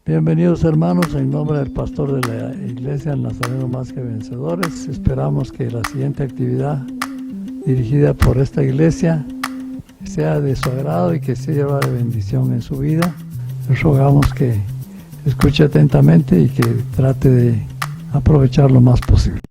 Bienvenidos hermanos, en nombre del pastor de la Iglesia Nazareno Más que Vencedores. Esperamos que la siguiente actividad dirigida por esta iglesia sea de su agrado y que sirva de bendición en su vida. Les rogamos que escuche atentamente y que trate de aprovechar lo más posible.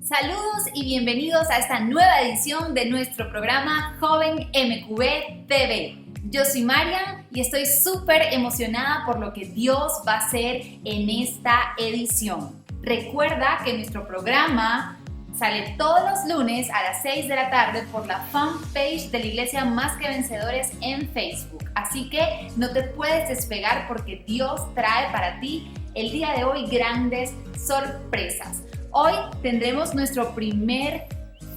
Saludos y bienvenidos a esta nueva edición de nuestro programa Joven MQB TV. Yo soy Marian y estoy súper emocionada por lo que Dios va a hacer en esta edición. Recuerda que nuestro programa sale todos los lunes a las 6 de la tarde por la fanpage de la Iglesia Más que Vencedores en Facebook. Así que no te puedes despegar porque Dios trae para ti el día de hoy grandes sorpresas. Hoy tendremos nuestro primer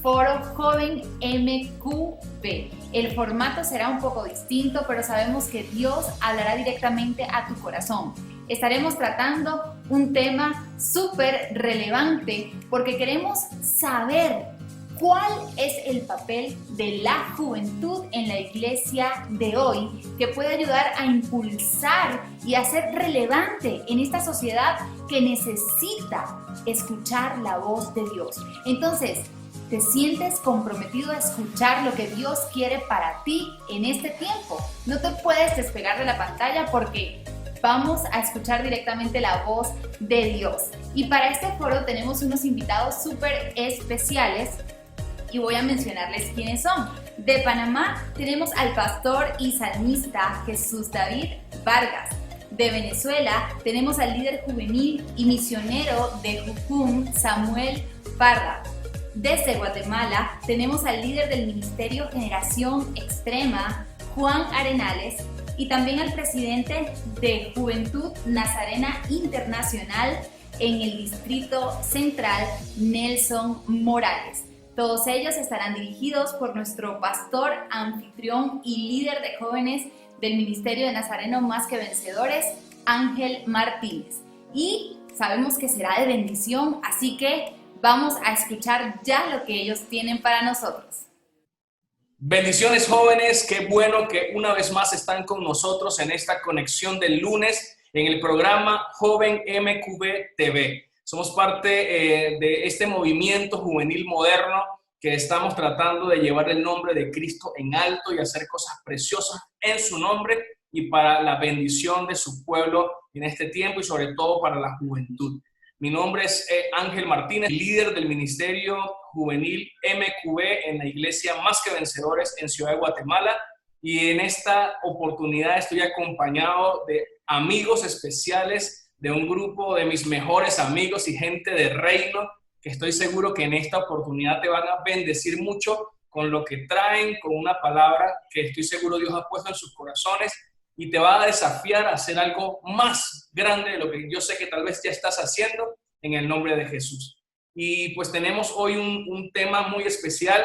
foro Joven MQB. El formato será un poco distinto, pero sabemos que Dios hablará directamente a tu corazón. Estaremos tratando un tema súper relevante porque queremos saber cuál es el papel de la juventud en la iglesia de hoy que puede ayudar a impulsar y a ser relevante en esta sociedad que necesita escuchar la voz de Dios. Entonces, ¿te sientes comprometido a escuchar lo que Dios quiere para ti en este tiempo? No te puedes despegar de la pantalla porque vamos a escuchar directamente la voz de Dios. Y para este foro tenemos unos invitados súper especiales y voy a mencionarles quiénes son. De Panamá tenemos al pastor y salmista Jesús David Vargas. De Venezuela tenemos al líder juvenil y misionero de Jucum, Samuel Parra. Desde Guatemala tenemos al líder del Ministerio Generación Extrema, Juan Arenales, y también al presidente de Juventud Nazarena Internacional en el Distrito Central, Nelson Morales. Todos ellos estarán dirigidos por nuestro pastor, anfitrión y líder de jóvenes del Ministerio de Nazareno Más que Vencedores, Ángel Martínez. Y sabemos que será de bendición, así que vamos a escuchar ya lo que ellos tienen para nosotros. Bendiciones jóvenes, qué bueno que una vez más están con nosotros en esta conexión del lunes en el programa Joven MQB TV. Somos parte de este movimiento juvenil moderno que estamos tratando de llevar el nombre de Cristo en alto y hacer cosas preciosas en su nombre y para la bendición de su pueblo en este tiempo y sobre todo para la juventud. Mi nombre es Ángel Martínez, líder del Ministerio Juvenil MQB en la Iglesia Más que Vencedores en Ciudad de Guatemala, y en esta oportunidad estoy acompañado de amigos especiales, de un grupo de mis mejores amigos y gente de reino que estoy seguro que en esta oportunidad te van a bendecir mucho con lo que traen, con una palabra que estoy seguro Dios ha puesto en sus corazones y te va a desafiar a hacer algo más grande de lo que yo sé que tal vez ya estás haciendo en el nombre de Jesús. Y pues tenemos hoy un tema muy especial.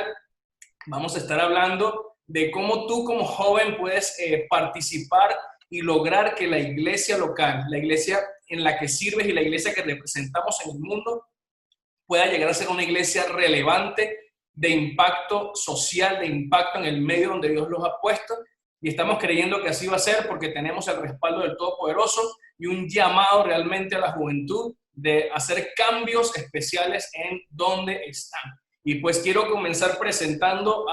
Vamos a estar hablando de cómo tú como joven puedes participar y lograr que la iglesia local, la iglesia en la que sirves y la iglesia que representamos en el mundo pueda llegar a ser una iglesia relevante, de impacto social, de impacto en el medio donde Dios los ha puesto. Y estamos creyendo que así va a ser porque tenemos el respaldo del Todopoderoso y un llamado realmente a la juventud de hacer cambios especiales en donde están. Y pues quiero comenzar presentando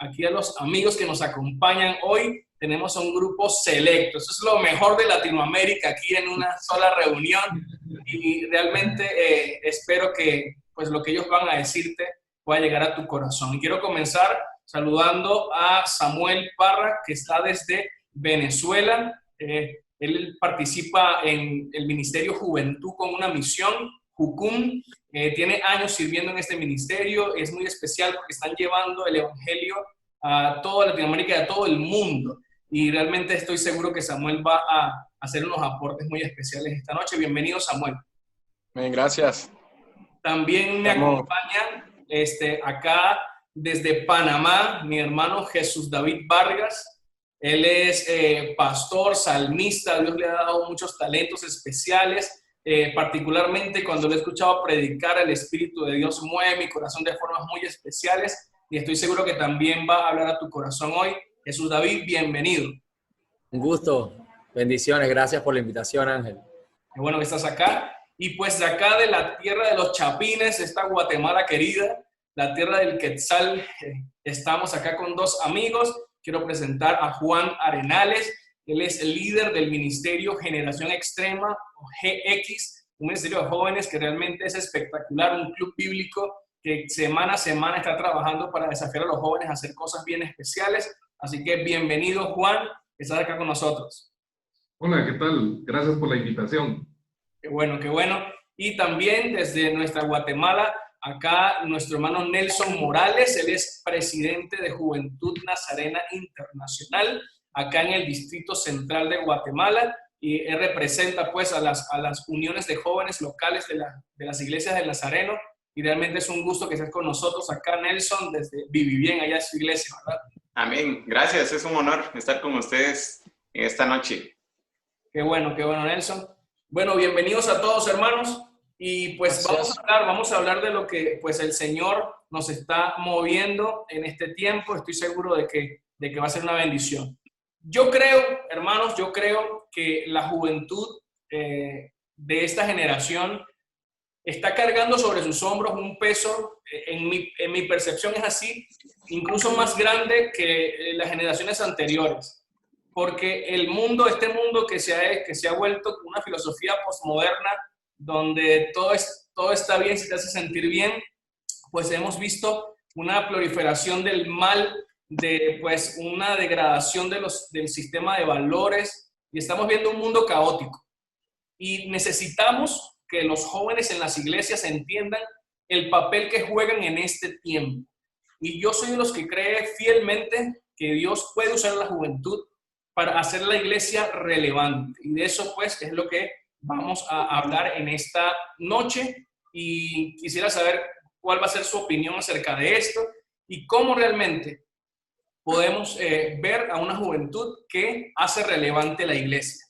aquí a los amigos que nos acompañan hoy. Tenemos un grupo selecto. Eso es lo mejor de Latinoamérica aquí en una sola reunión. Y realmente espero que pues lo que ellos van a decirte pueda llegar a tu corazón. Y quiero comenzar saludando a Samuel Parra, que está desde Venezuela. Él participa en el Ministerio Juventud con una misión, Jucum. Tiene años sirviendo en este ministerio. Es muy especial porque están llevando el evangelio a toda Latinoamérica y a todo el mundo. Y realmente estoy seguro que Samuel va a hacer unos aportes muy especiales esta noche. Bienvenido, Samuel. Bien, gracias. También me acompaña acá desde Panamá mi hermano Jesús David Vargas. Él es pastor, salmista. Dios le ha dado muchos talentos especiales. particularmente cuando lo he escuchado predicar, el Espíritu de Dios mueve mi corazón de formas muy especiales y estoy seguro que también va a hablar a tu corazón hoy. Jesús David, bienvenido. Un gusto, bendiciones, gracias por la invitación, Ángel. Qué bueno que estás acá. Y pues de acá de la tierra de los chapines, esta Guatemala querida, la tierra del Quetzal, estamos acá con dos amigos. Quiero presentar a Juan Arenales. Él es el líder del Ministerio Generación Extrema, o GX, un ministerio de jóvenes que realmente es espectacular, un club bíblico que semana a semana está trabajando para desafiar a los jóvenes a hacer cosas bien especiales. Así que bienvenido, Juan, que estás acá con nosotros. Hola, ¿qué tal? Gracias por la invitación. Qué bueno, qué bueno. Y también desde nuestra Guatemala, acá nuestro hermano Nelson Morales, él es presidente de Juventud Nazarena Internacional, acá en el Distrito Central de Guatemala, y él representa pues a las uniones de jóvenes locales de las iglesias del Nazareno, y realmente es un gusto que estés con nosotros acá, Nelson, desde Vivibien, allá es su iglesia, ¿verdad? Amén. Gracias, es un honor estar con ustedes esta noche. Qué bueno, Nelson. Bueno, bienvenidos a todos, hermanos, y pues vamos a hablar de lo que pues el Señor nos está moviendo en este tiempo. Estoy seguro de que va a ser una bendición. Yo creo, hermanos, que la juventud de esta generación está cargando sobre sus hombros un peso, en mi percepción es así, incluso más grande que las generaciones anteriores. Porque este mundo que se ha vuelto una filosofía postmoderna, donde todo está bien si te hace sentir bien, pues hemos visto una proliferación del mal, pues una degradación del sistema de valores, y estamos viendo un mundo caótico. Y necesitamos que los jóvenes en las iglesias entiendan el papel que juegan en este tiempo. Y yo soy de los que cree fielmente que Dios puede usar la juventud para hacer la iglesia relevante. Y de eso pues es lo que vamos a hablar en esta noche, y quisiera saber cuál va a ser su opinión acerca de esto y cómo realmente podemos ver a una juventud que hace relevante la iglesia.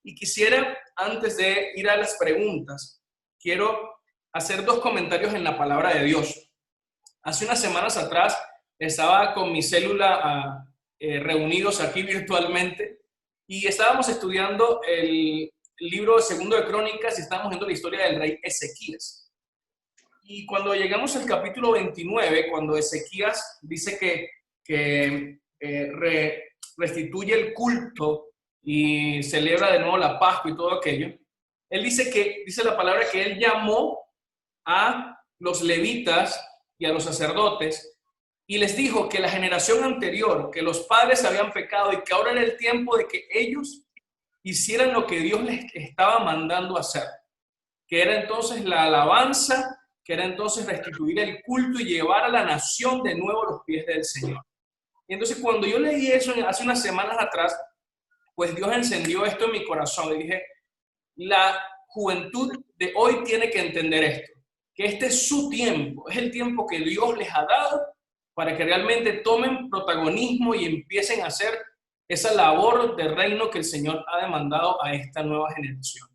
Y quisiera, antes de ir a las preguntas, quiero hacer dos comentarios en la palabra de Dios. Hace unas semanas atrás estaba con mi célula reunidos aquí virtualmente y estábamos estudiando el libro segundo de Crónicas y estábamos viendo la historia del rey Ezequías. Y cuando llegamos al capítulo 29, cuando Ezequías dice que restituye el culto y celebra de nuevo la Pascua y todo aquello, él dice la palabra que él llamó a los levitas y a los sacerdotes y les dijo que la generación anterior, que los padres habían pecado y que ahora era el tiempo de que ellos hicieran lo que Dios les estaba mandando hacer, que era entonces la alabanza, que era entonces restituir el culto y llevar a la nación de nuevo a los pies del Señor. Y entonces cuando yo leí eso hace unas semanas atrás, pues Dios encendió esto en mi corazón y dije, la juventud de hoy tiene que entender esto, que este es su tiempo, es el tiempo que Dios les ha dado para que realmente tomen protagonismo y empiecen a hacer esa labor de reino que el Señor ha demandado a esta nueva generación.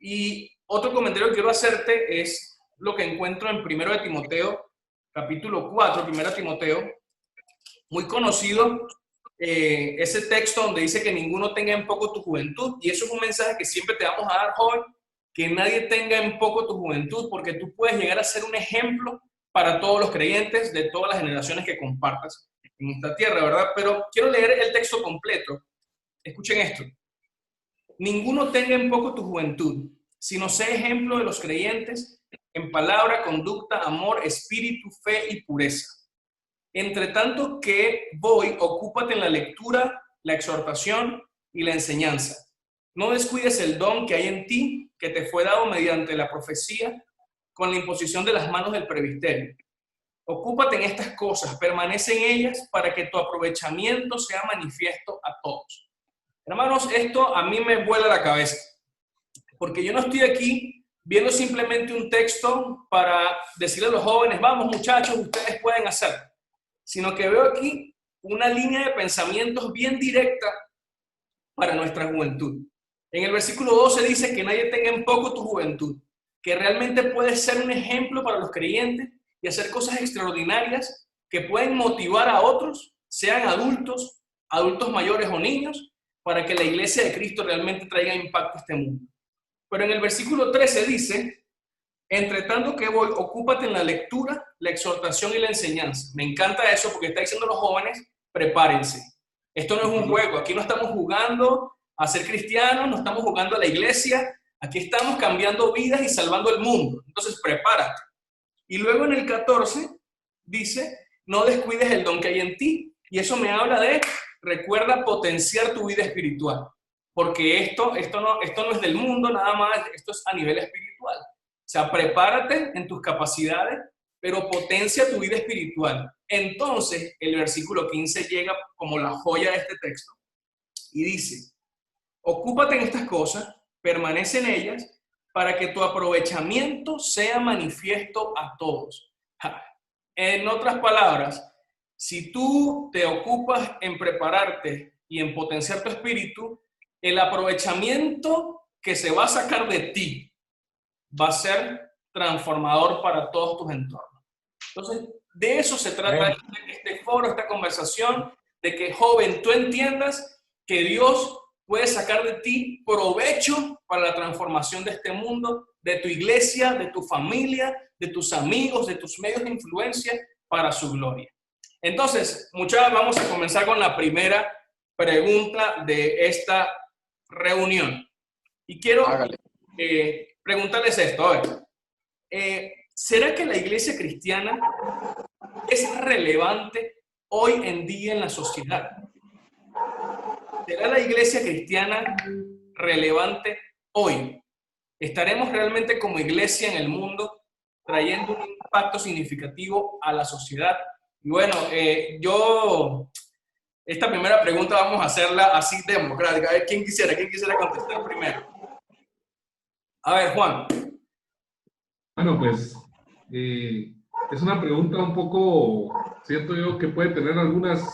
Y otro comentario que quiero hacerte es lo que encuentro en 1 de Timoteo, capítulo 4, 1 Timoteo, muy conocido, ese texto donde dice que ninguno tenga en poco tu juventud, y eso es un mensaje que siempre te vamos a dar, joven, que nadie tenga en poco tu juventud, porque tú puedes llegar a ser un ejemplo para todos los creyentes de todas las generaciones que compartas en esta tierra, ¿verdad? Pero quiero leer el texto completo. Escuchen esto. Ninguno tenga en poco tu juventud, sino sé ejemplo de los creyentes en palabra, conducta, amor, espíritu, fe y pureza. Entre tanto que voy, ocúpate en la lectura, la exhortación y la enseñanza. No descuides el don que hay en ti, que te fue dado mediante la profecía, con la imposición de las manos del presbiterio. Ocúpate en estas cosas, permanece en ellas para que tu aprovechamiento sea manifiesto a todos. Hermanos, esto a mí me vuela la cabeza, porque yo no estoy aquí viendo simplemente un texto para decirle a los jóvenes, vamos muchachos, ustedes pueden hacer, sino que veo aquí una línea de pensamientos bien directa para nuestra juventud. En el versículo 12 dice que nadie tenga en poco tu juventud, que realmente puedes ser un ejemplo para los creyentes y hacer cosas extraordinarias que pueden motivar a otros, sean adultos, adultos mayores o niños, para que la iglesia de Cristo realmente traiga impacto a este mundo. Pero en el versículo 13 dice, entre tanto que voy, ocúpate en la lectura, la exhortación y la enseñanza. Me encanta eso porque está diciendo a los jóvenes, prepárense. Esto no es un juego, aquí no estamos jugando a ser cristianos, no estamos jugando a la iglesia, aquí estamos cambiando vidas y salvando el mundo. Entonces, prepárate. Y luego en el 14 dice, no descuides el don que hay en ti. Y eso me habla de, recuerda potenciar tu vida espiritual. Porque esto no es del mundo nada más, esto es a nivel espiritual. O sea, prepárate en tus capacidades, pero potencia tu vida espiritual. Entonces, el versículo 15 llega como la joya de este texto y dice, ocúpate en estas cosas, permanece en ellas, para que tu aprovechamiento sea manifiesto a todos. En otras palabras, si tú te ocupas en prepararte y en potenciar tu espíritu, el aprovechamiento que se va a sacar de ti va a ser transformador para todos tus entornos. Entonces, de eso se trata este foro, esta conversación, de que, joven, tú entiendas que Dios puede sacar de ti provecho para la transformación de este mundo, de tu iglesia, de tu familia, de tus amigos, de tus medios de influencia, para su gloria. Entonces, muchachos, vamos a comenzar con la primera pregunta de esta reunión. Y quiero preguntarles esto. A ver, ¿será que la iglesia cristiana es relevante hoy en día en la sociedad? ¿Será la iglesia cristiana relevante hoy? ¿Estaremos realmente como iglesia en el mundo trayendo un impacto significativo a la sociedad? Y bueno, esta primera pregunta vamos a hacerla así democrática. A ver, ¿quién quisiera contestar primero? A ver, Juan. Bueno, pues es una pregunta un poco, siento yo, que puede tener algunas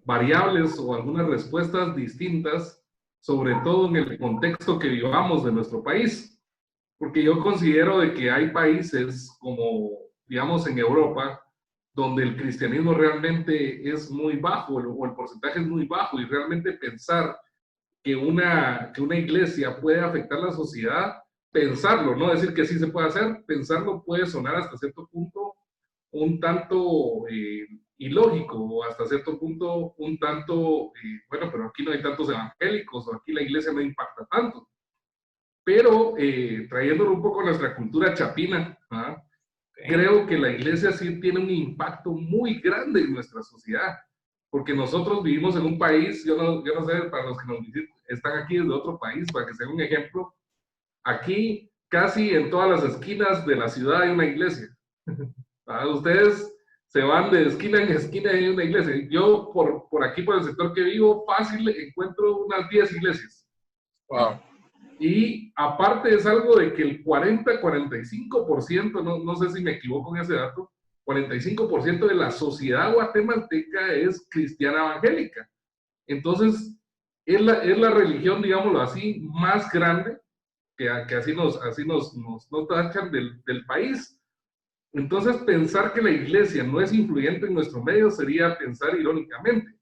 variables o algunas respuestas distintas, sobre todo en el contexto que vivamos de nuestro país. Porque yo considero de que hay países como, digamos, en Europa, donde el cristianismo realmente es muy bajo o el porcentaje es muy bajo, y realmente pensar que una iglesia puede afectar la sociedad, pensarlo, no decir que sí se puede hacer, pensarlo puede sonar hasta cierto punto un tanto ilógico, o hasta cierto punto un tanto, bueno, pero aquí no hay tantos evangélicos, o aquí la iglesia no impacta tanto. Pero trayéndolo un poco a nuestra cultura chapina, ¿ah? Creo que la iglesia sí tiene un impacto muy grande en nuestra sociedad, porque nosotros vivimos en un país, yo no sé, para los que nos visitan, están aquí desde otro país, para que sea un ejemplo, aquí casi en todas las esquinas de la ciudad hay una iglesia. Ustedes se van de esquina en esquina y hay una iglesia. Yo por aquí, por el sector que vivo, fácil encuentro unas 10 iglesias. Wow. Y aparte es algo de que el 40-45%, no sé si me equivoco en ese dato, 45% de la sociedad guatemalteca es cristiana evangélica. Entonces, es la religión, digámoslo así, más grande, que así nos tachan del país. Entonces, pensar que la iglesia no es influyente en nuestro medio sería pensar irónicamente.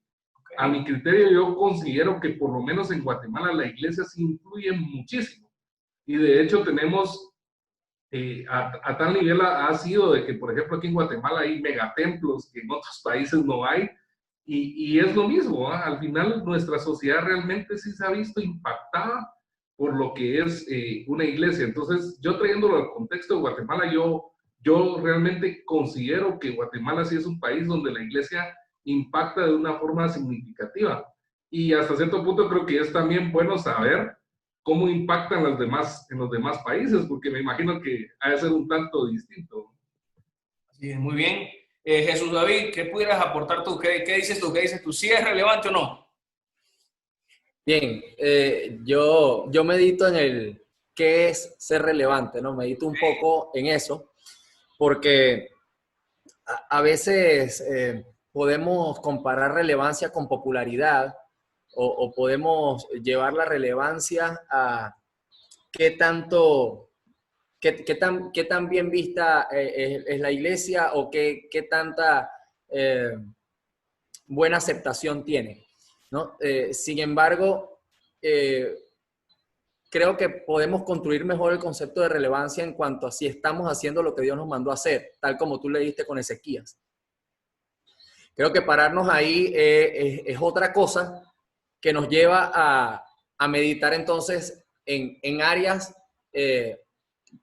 A mi criterio, yo considero que por lo menos en Guatemala la iglesia sí influye muchísimo. Y de hecho tenemos, a tal nivel ha sido de que, por ejemplo, aquí en Guatemala hay megatemplos que en otros países no hay. Y es lo mismo, ¿eh? Al final nuestra sociedad realmente sí se ha visto impactada por lo que es una iglesia. Entonces, yo trayéndolo al contexto de Guatemala, yo realmente considero que Guatemala sí es un país donde la iglesia impacta de una forma significativa. Y hasta cierto punto creo que es también bueno saber cómo impactan en los demás países, porque me imagino que ha de ser un tanto distinto. Sí, muy bien. Jesús David, ¿qué pudieras aportar tú? ¿Qué dices tú? ¿Qué dices tú? ¿Sí es relevante o no? Bien, yo medito en el qué es ser relevante, ¿no? Medito un poco en eso, porque a veces podemos comparar relevancia con popularidad, o podemos llevar la relevancia a qué tanto, qué tan bien vista es la iglesia o qué tanta buena aceptación tiene, ¿no? Sin embargo, creo que podemos construir mejor el concepto de relevancia en cuanto a si estamos haciendo lo que Dios nos mandó a hacer, tal como tú leíste con Ezequías. Creo que pararnos ahí es otra cosa que nos lleva a meditar entonces en áreas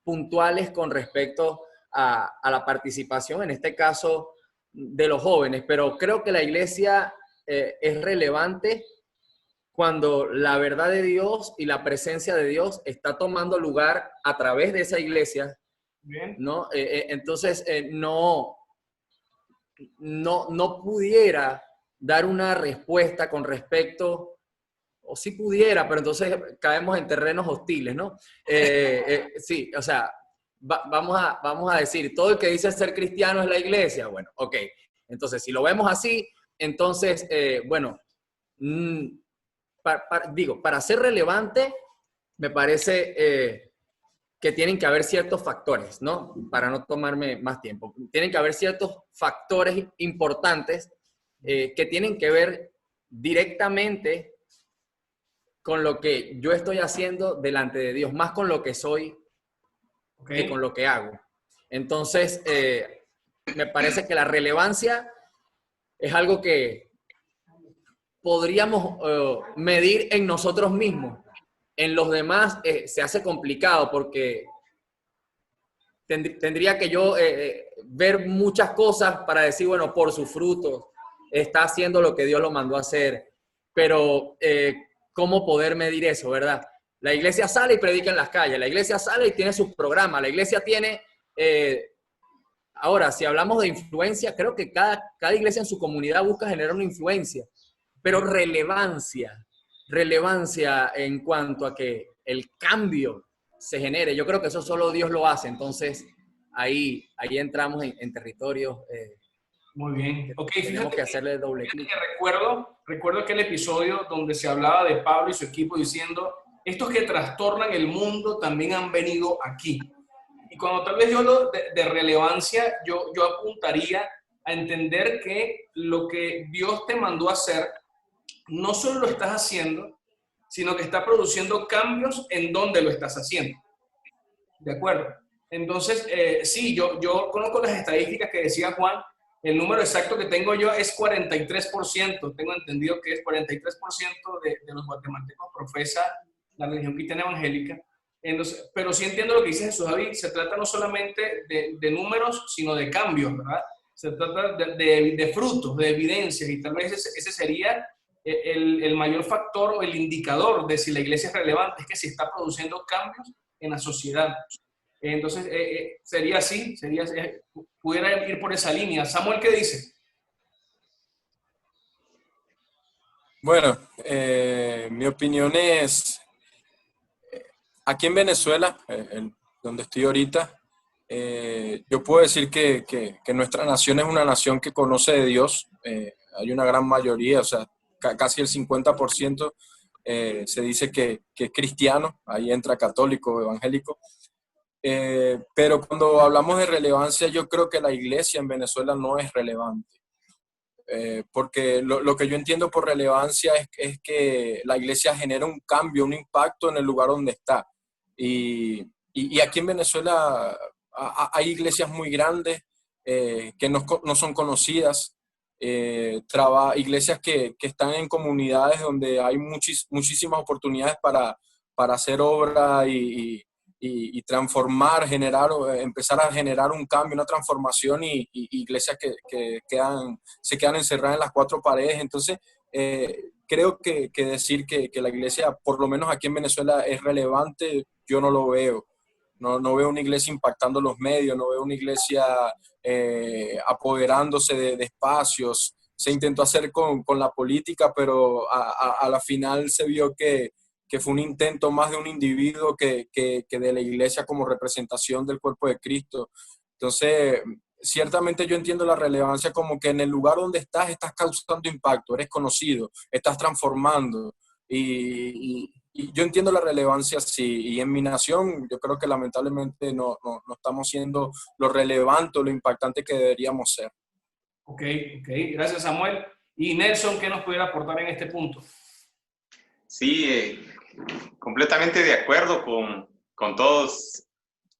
puntuales con respecto a la participación, en este caso de los jóvenes. Pero creo que la iglesia es relevante cuando la verdad de Dios y la presencia de Dios está tomando lugar a través de esa iglesia. Bien. ¿No? Entonces, no pudiera dar una respuesta con respecto, o sí pudiera, pero entonces caemos en terrenos hostiles, ¿no? Sí, o sea, vamos a decir, todo el que dice ser cristiano es la iglesia. Bueno, ok. Entonces, si lo vemos así, entonces, bueno, para ser relevante, me parece que tienen que haber ciertos factores, ¿no? Para no tomarme más tiempo. Tienen que haber ciertos factores importantes que tienen que ver directamente con lo que yo estoy haciendo delante de Dios, más con lo que soy que con lo que hago. Entonces, me parece que la relevancia es algo que podríamos medir en nosotros mismos. En los demás se hace complicado porque tendría que yo ver muchas cosas para decir, bueno, por sus frutos está haciendo lo que Dios lo mandó a hacer. Pero, ¿cómo poder medir eso, verdad? La iglesia sale y predica en las calles, la iglesia sale y tiene sus programas, la iglesia tiene... ahora, si hablamos de influencia, creo que cada iglesia en su comunidad busca generar una influencia, pero relevancia en cuanto a que el cambio se genere. Yo creo que eso solo Dios lo hace. Entonces, ahí entramos en territorios muy bien. Que tenemos que hacerle doble clic. Recuerdo aquel episodio donde se hablaba de Pablo y su equipo diciendo, estos que trastornan el mundo también han venido aquí. Y cuando tal vez yo hablo de relevancia, yo apuntaría a entender que lo que Dios te mandó a hacer, no solo lo estás haciendo, sino que está produciendo cambios en donde lo estás haciendo. ¿De acuerdo? Entonces, sí, yo conozco las estadísticas que decía Juan. El número exacto que tengo yo es 43%. Tengo entendido que es 43% de los guatemaltecos profesa la religión cristiana evangélica. Entonces, pero sí entiendo lo que dice Jesús David. Se trata no solamente de números, sino de cambios, ¿verdad? Se trata de frutos, de evidencias, y tal vez ese sería el mayor factor o el indicador de si la iglesia es relevante, es que si está produciendo cambios en la sociedad. Entonces, sería así, pudiera ir por esa línea. Samuel, ¿qué dice? Bueno, mi opinión es, aquí en Venezuela, donde estoy ahorita, yo puedo decir que nuestra nación es una nación que conoce de Dios. Hay una gran mayoría, o sea, casi el 50% se dice que es cristiano, ahí entra católico, evangélico. Pero cuando hablamos de relevancia, yo creo que la iglesia en Venezuela no es relevante. Porque lo que yo entiendo por relevancia es que la iglesia genera un cambio, un impacto en el lugar donde está. Y aquí en Venezuela hay iglesias muy grandes que no son conocidas, iglesias que están en comunidades donde hay muchísimas oportunidades para hacer obra y transformar, empezar a generar un cambio, una transformación, y iglesias que se quedan encerradas en las cuatro paredes. Entonces, creo que decir que la iglesia, por lo menos aquí en Venezuela, es relevante, yo no lo veo. No veo una iglesia impactando los medios, no veo una iglesia apoderándose de espacios. Se intentó hacer con la política, pero a la final se vio que fue un intento más de un individuo que de la iglesia como representación del cuerpo de Cristo. Entonces, ciertamente yo entiendo la relevancia como que en el lugar donde estás causando impacto, eres conocido, estás transformando. Y yo entiendo la relevancia, sí. Y en mi nación, yo creo que lamentablemente no estamos siendo lo relevante o lo impactante que deberíamos ser. Ok. Gracias, Samuel. Y Nelson, ¿qué nos pudiera aportar en este punto? Sí, completamente de acuerdo con todos.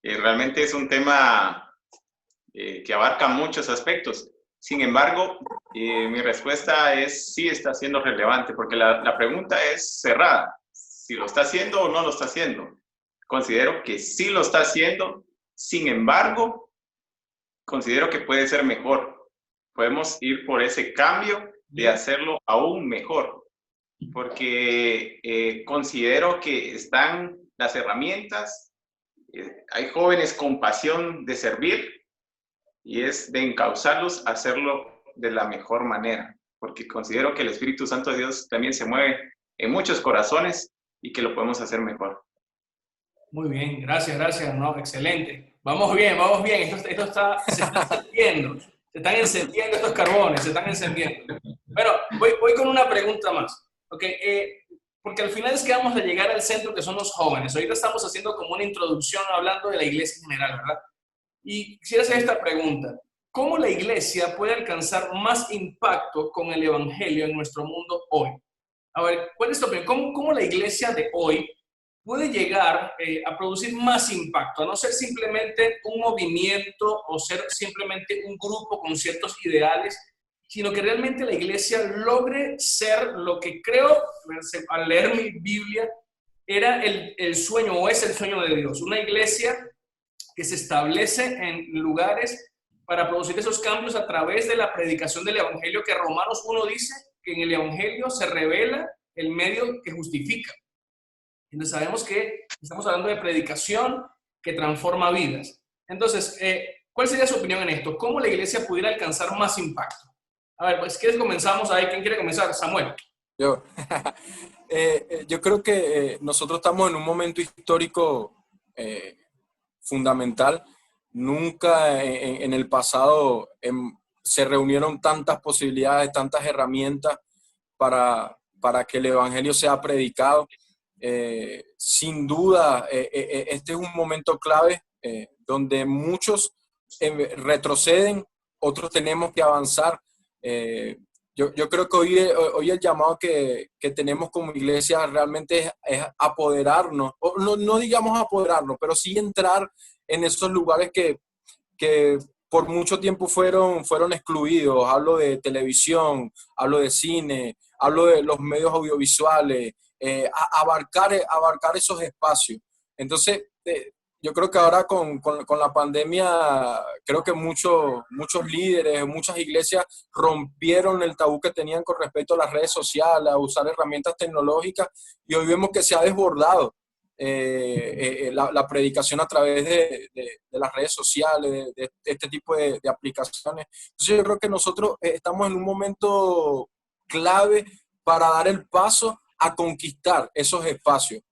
Realmente es un tema que abarca muchos aspectos. Sin embargo, mi respuesta es sí está siendo relevante, porque la pregunta es cerrada. Si lo está haciendo o no lo está haciendo. Considero que sí lo está haciendo. Sin embargo, considero que puede ser mejor. Podemos ir por ese cambio de hacerlo aún mejor, porque considero que están las herramientas. Hay jóvenes con pasión de servir y es de encauzarlos a hacerlo de la mejor manera, porque considero que el Espíritu Santo de Dios también se mueve en muchos corazones y que lo podemos hacer mejor. Muy bien, gracias, no, excelente. Vamos bien, esto se está encendiendo, se están encendiendo estos carbones, se están encendiendo. Bueno, voy con una pregunta más, ¿ok? Porque al final es que vamos a llegar al centro que son los jóvenes. Ahorita estamos haciendo como una introducción hablando de la iglesia en general, ¿verdad? Y quisiera hacer esta pregunta. ¿Cómo la iglesia puede alcanzar más impacto con el evangelio en nuestro mundo hoy? A ver, ¿cuál es tu opinión? ¿Cómo la iglesia de hoy puede llegar a producir más impacto? A no ser simplemente un movimiento o ser simplemente un grupo con ciertos ideales, sino que realmente la iglesia logre ser lo que creo, al leer mi Biblia, era el sueño o es el sueño de Dios. Una iglesia que se establece en lugares para producir esos cambios a través de la predicación del evangelio, que Romanos 1 dice que en el evangelio se revela el medio que justifica. Entonces sabemos que estamos hablando de predicación que transforma vidas. Entonces, ¿cuál sería su opinión en esto? ¿Cómo la iglesia pudiera alcanzar más impacto? A ver, pues, ¿qué comenzamos ahí? ¿Quién quiere comenzar? Samuel. Yo, yo creo que nosotros estamos en un momento histórico fundamental. Nunca en el pasado se reunieron tantas posibilidades, tantas herramientas para que el evangelio sea predicado. Sin duda, este es un momento clave donde muchos retroceden, otros tenemos que avanzar. Yo creo que hoy el llamado que tenemos como iglesia realmente es apoderarnos, o no digamos apoderarnos, pero sí entrar en esos lugares que por mucho tiempo fueron excluidos. Hablo de televisión, hablo de cine, hablo de los medios audiovisuales, abarcar esos espacios. Entonces, yo creo que ahora con la pandemia, creo que muchos líderes, muchas iglesias rompieron el tabú que tenían con respecto a las redes sociales, a usar herramientas tecnológicas, y hoy vemos que se ha desbordado la predicación a través de las redes sociales, de este tipo de aplicaciones. Entonces yo creo que nosotros estamos en un momento clave para dar el paso a conquistar esos espacios.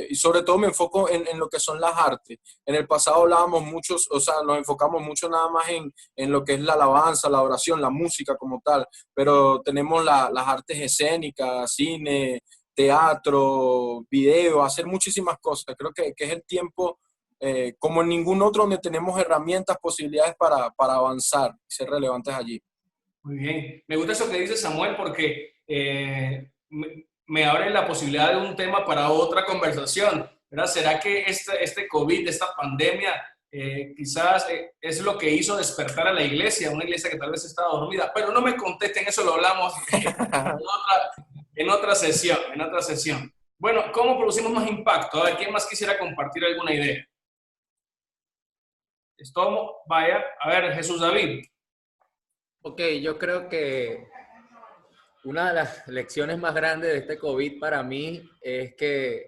Y sobre todo me enfoco en lo que son las artes. En el pasado hablábamos muchos, o sea, nos enfocamos mucho nada más en lo que es la alabanza, la oración, la música como tal, pero tenemos las artes escénicas, cine, teatro, video, hacer muchísimas cosas. Creo que es el tiempo, como en ningún otro, donde tenemos herramientas, posibilidades para avanzar y ser relevantes allí. Muy bien. Me gusta eso que dice Samuel, porque me abre la posibilidad de un tema para otra conversación, ¿verdad? ¿Será que este COVID, esta pandemia, quizás es lo que hizo despertar a la iglesia, una iglesia que tal vez estaba dormida? Pero no me contesten, eso lo hablamos en otra sesión. Bueno, ¿cómo producimos más impacto? A ver, ¿quién más quisiera compartir alguna idea? Vaya, a ver, Jesús David. Ok, yo creo que una de las lecciones más grandes de este COVID para mí es que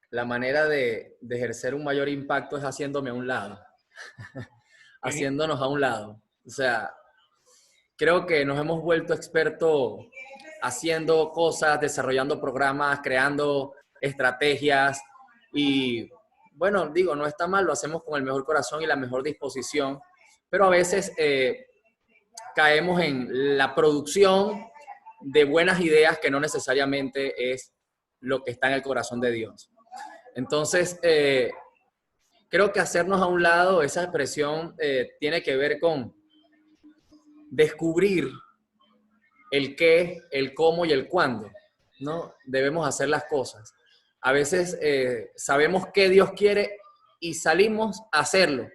la manera de ejercer un mayor impacto es haciéndome a un lado, haciéndonos a un lado. O sea, creo que nos hemos vuelto expertos haciendo cosas, desarrollando programas, creando estrategias y, bueno, digo, no está mal, lo hacemos con el mejor corazón y la mejor disposición, pero a veces caemos en la producción de buenas ideas que no necesariamente es lo que está en el corazón de Dios. Entonces, creo que hacernos a un lado, esa expresión tiene que ver con descubrir el qué, el cómo y el cuándo, ¿no? Debemos hacer las cosas. A veces sabemos qué Dios quiere y salimos a hacerlo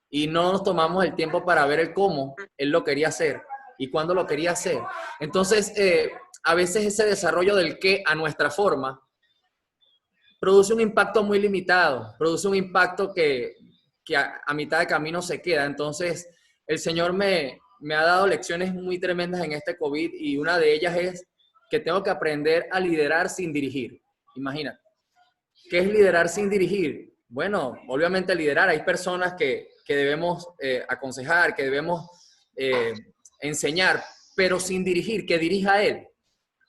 y no nos tomamos el tiempo para ver el cómo Él lo quería hacer y cuándo lo quería hacer. Entonces, a veces ese desarrollo del qué a nuestra forma produce un impacto muy limitado, produce un impacto que a mitad de camino se queda. Entonces, el Señor me ha dado lecciones muy tremendas en este COVID y una de ellas es que tengo que aprender a liderar sin dirigir. Imagínate. ¿Qué es liderar sin dirigir? Bueno, obviamente liderar. Hay personas que debemos aconsejar, que debemos enseñar, pero sin dirigir, que dirija a Él.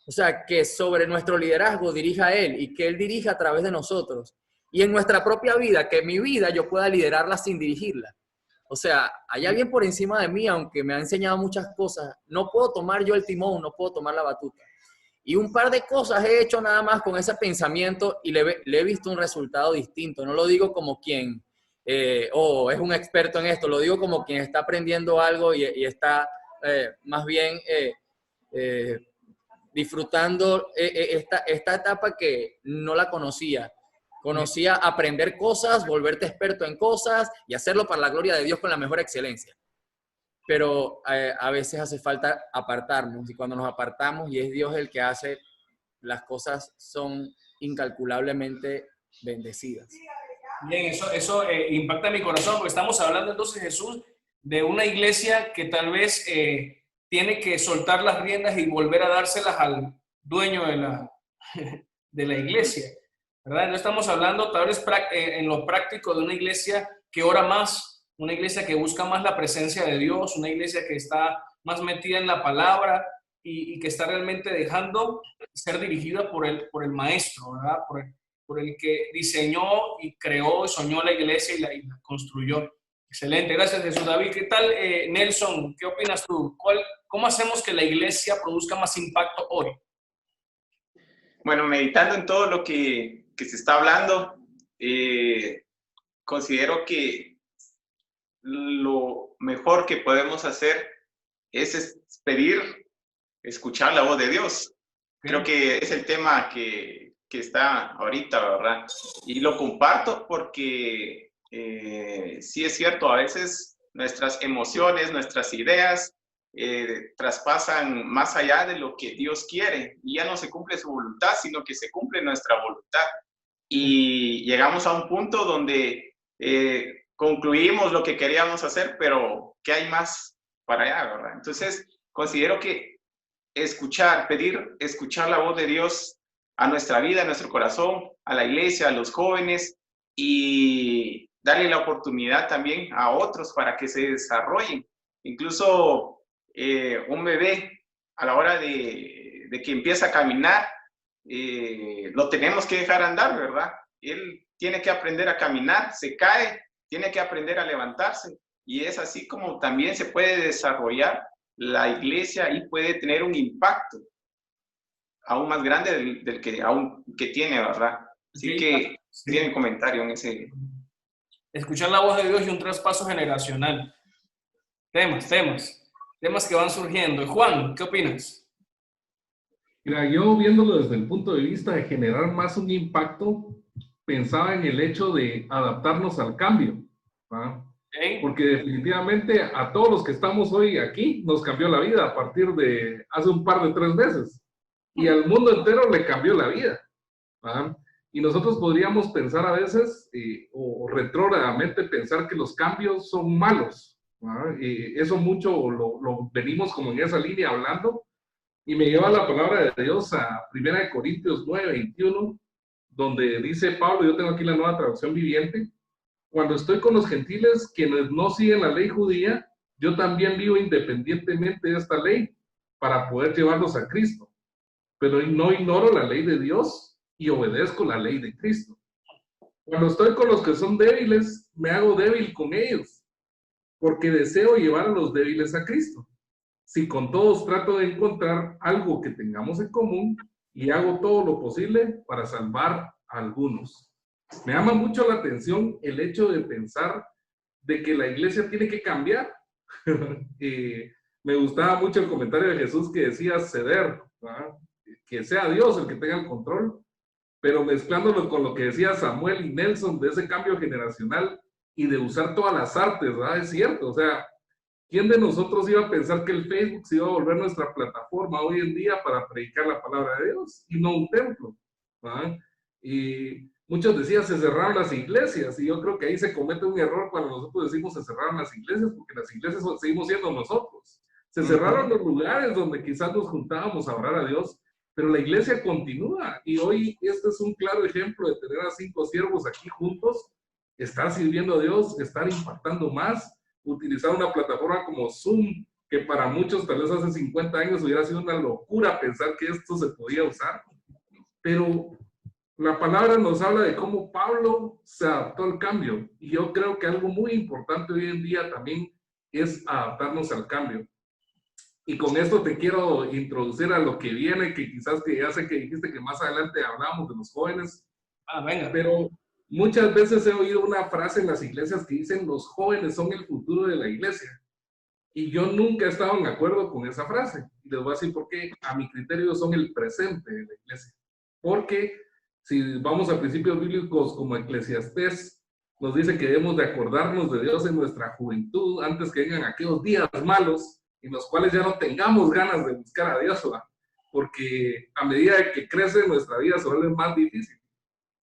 O sea, que sobre nuestro liderazgo dirija a Él y que Él dirija a través de nosotros. Y en nuestra propia vida, que mi vida yo pueda liderarla sin dirigirla. O sea, hay alguien por encima de mí, aunque me ha enseñado muchas cosas. No puedo tomar yo el timón, no puedo tomar la batuta. Y un par de cosas he hecho nada más con ese pensamiento y le he visto un resultado distinto. No lo digo como quien, es un experto en esto, lo digo como quien está aprendiendo algo y está más bien disfrutando esta etapa que no la conocía. Conocía aprender cosas, volverte experto en cosas y hacerlo para la gloria de Dios con la mejor excelencia. Pero a veces hace falta apartarnos y cuando nos apartamos y es Dios el que hace, las cosas son incalculablemente bendecidas. Bien, eso impacta mi corazón porque estamos hablando entonces, Jesús, de una iglesia que tal vez tiene que soltar las riendas y volver a dárselas al dueño de la iglesia, ¿verdad? No estamos hablando tal vez en lo práctico de una iglesia que ora más, una iglesia que busca más la presencia de Dios, una iglesia que está más metida en la palabra y que está realmente dejando ser dirigida por el maestro, ¿verdad? Por el que diseñó y creó y soñó la iglesia y la construyó. Excelente, gracias Jesús. David, ¿qué tal? Nelson, ¿qué opinas tú? ¿Cómo hacemos que la iglesia produzca más impacto hoy? Bueno, meditando en todo lo que se está hablando, considero que lo mejor que podemos hacer es pedir, escuchar la voz de Dios. Creo que es el tema que está ahorita, ¿verdad? Y lo comparto porque sí es cierto, a veces nuestras emociones, nuestras ideas traspasan más allá de lo que Dios quiere y ya no se cumple su voluntad, sino que se cumple nuestra voluntad. Y llegamos a un punto donde concluimos lo que queríamos hacer, pero ¿qué hay más para allá, verdad? Entonces, considero que pedir escuchar la voz de Dios a nuestra vida, a nuestro corazón, a la iglesia, a los jóvenes y darle la oportunidad también a otros para que se desarrollen. Incluso un bebé a la hora de que empieza a caminar, lo tenemos que dejar andar, ¿verdad? Él tiene que aprender a caminar, se cae, tiene que aprender a levantarse y es así como también se puede desarrollar la iglesia y puede tener un impacto aún más grande del que tiene, ¿verdad? Así que tienen comentario en ese. Escuchar la voz de Dios y un traspaso generacional. Temas que van surgiendo. Juan, ¿qué opinas? Mira, yo viéndolo desde el punto de vista de generar más un impacto, pensaba en el hecho de adaptarnos al cambio, ¿verdad? Okay. Porque definitivamente a todos los que estamos hoy aquí nos cambió la vida a partir de hace un par de 3 meses. Y al mundo entero le cambió la vida, ¿verdad? Y nosotros podríamos pensar a veces, o retrógradamente pensar que los cambios son malos, ¿verdad? Eso mucho lo venimos como en esa línea hablando. Y me lleva la palabra de Dios a 1 Corintios 9:21, donde dice Pablo, yo tengo aquí la Nueva Traducción Viviente, cuando estoy con los gentiles quienes no siguen la ley judía, yo también vivo independientemente de esta ley para poder llevarlos a Cristo. Pero no ignoro la ley de Dios y obedezco la ley de Cristo. Cuando estoy con los que son débiles, me hago débil con ellos. porque deseo llevar a los débiles a Cristo. Si con todos trato de encontrar algo que tengamos en común y hago todo lo posible para salvar a algunos. Me llama mucho la atención el hecho de pensar de que la iglesia tiene que cambiar. Me gustaba mucho el comentario de Jesús que decía ceder, ¿verdad? Que sea Dios el que tenga el control, pero mezclándolo con lo que decía Samuel y Nelson de ese cambio generacional y de usar todas las artes, ¿verdad? Es cierto, o sea, ¿quién de nosotros iba a pensar que el Facebook se iba a volver nuestra plataforma hoy en día para predicar la palabra de Dios y no un templo? ¿Verdad? Y muchos decían se cerraron las iglesias, y yo creo que ahí se comete un error cuando nosotros decimos se cerraron las iglesias, porque las iglesias seguimos siendo nosotros. Se cerraron los lugares donde quizás nos juntábamos a orar a Dios, pero la iglesia continúa, y hoy este es un claro ejemplo de tener a 5 siervos aquí juntos, estar sirviendo a Dios, estar impactando más, utilizar una plataforma como Zoom, que para muchos tal vez hace 50 años hubiera sido una locura pensar que esto se podía usar, pero la palabra nos habla de cómo Pablo se adaptó al cambio, y yo creo que algo muy importante hoy en día también es adaptarnos al cambio. Y con esto te quiero introducir a lo que viene, que quizás que ya sé que dijiste que más adelante hablamos de los jóvenes. Venga. Pero muchas veces he oído una frase en las iglesias que dicen los jóvenes son el futuro de la iglesia. Y yo nunca he estado en acuerdo con esa frase. Y les voy a decir por qué. A mi criterio son el presente de la iglesia. Porque si vamos a principios bíblicos como Eclesiastés, nos dice que debemos de acordarnos de Dios en nuestra juventud antes que vengan aquellos días malos en los cuales ya no tengamos ganas de buscar a Dios, ¿verdad? Porque a medida que crece nuestra vida se vuelve más difícil.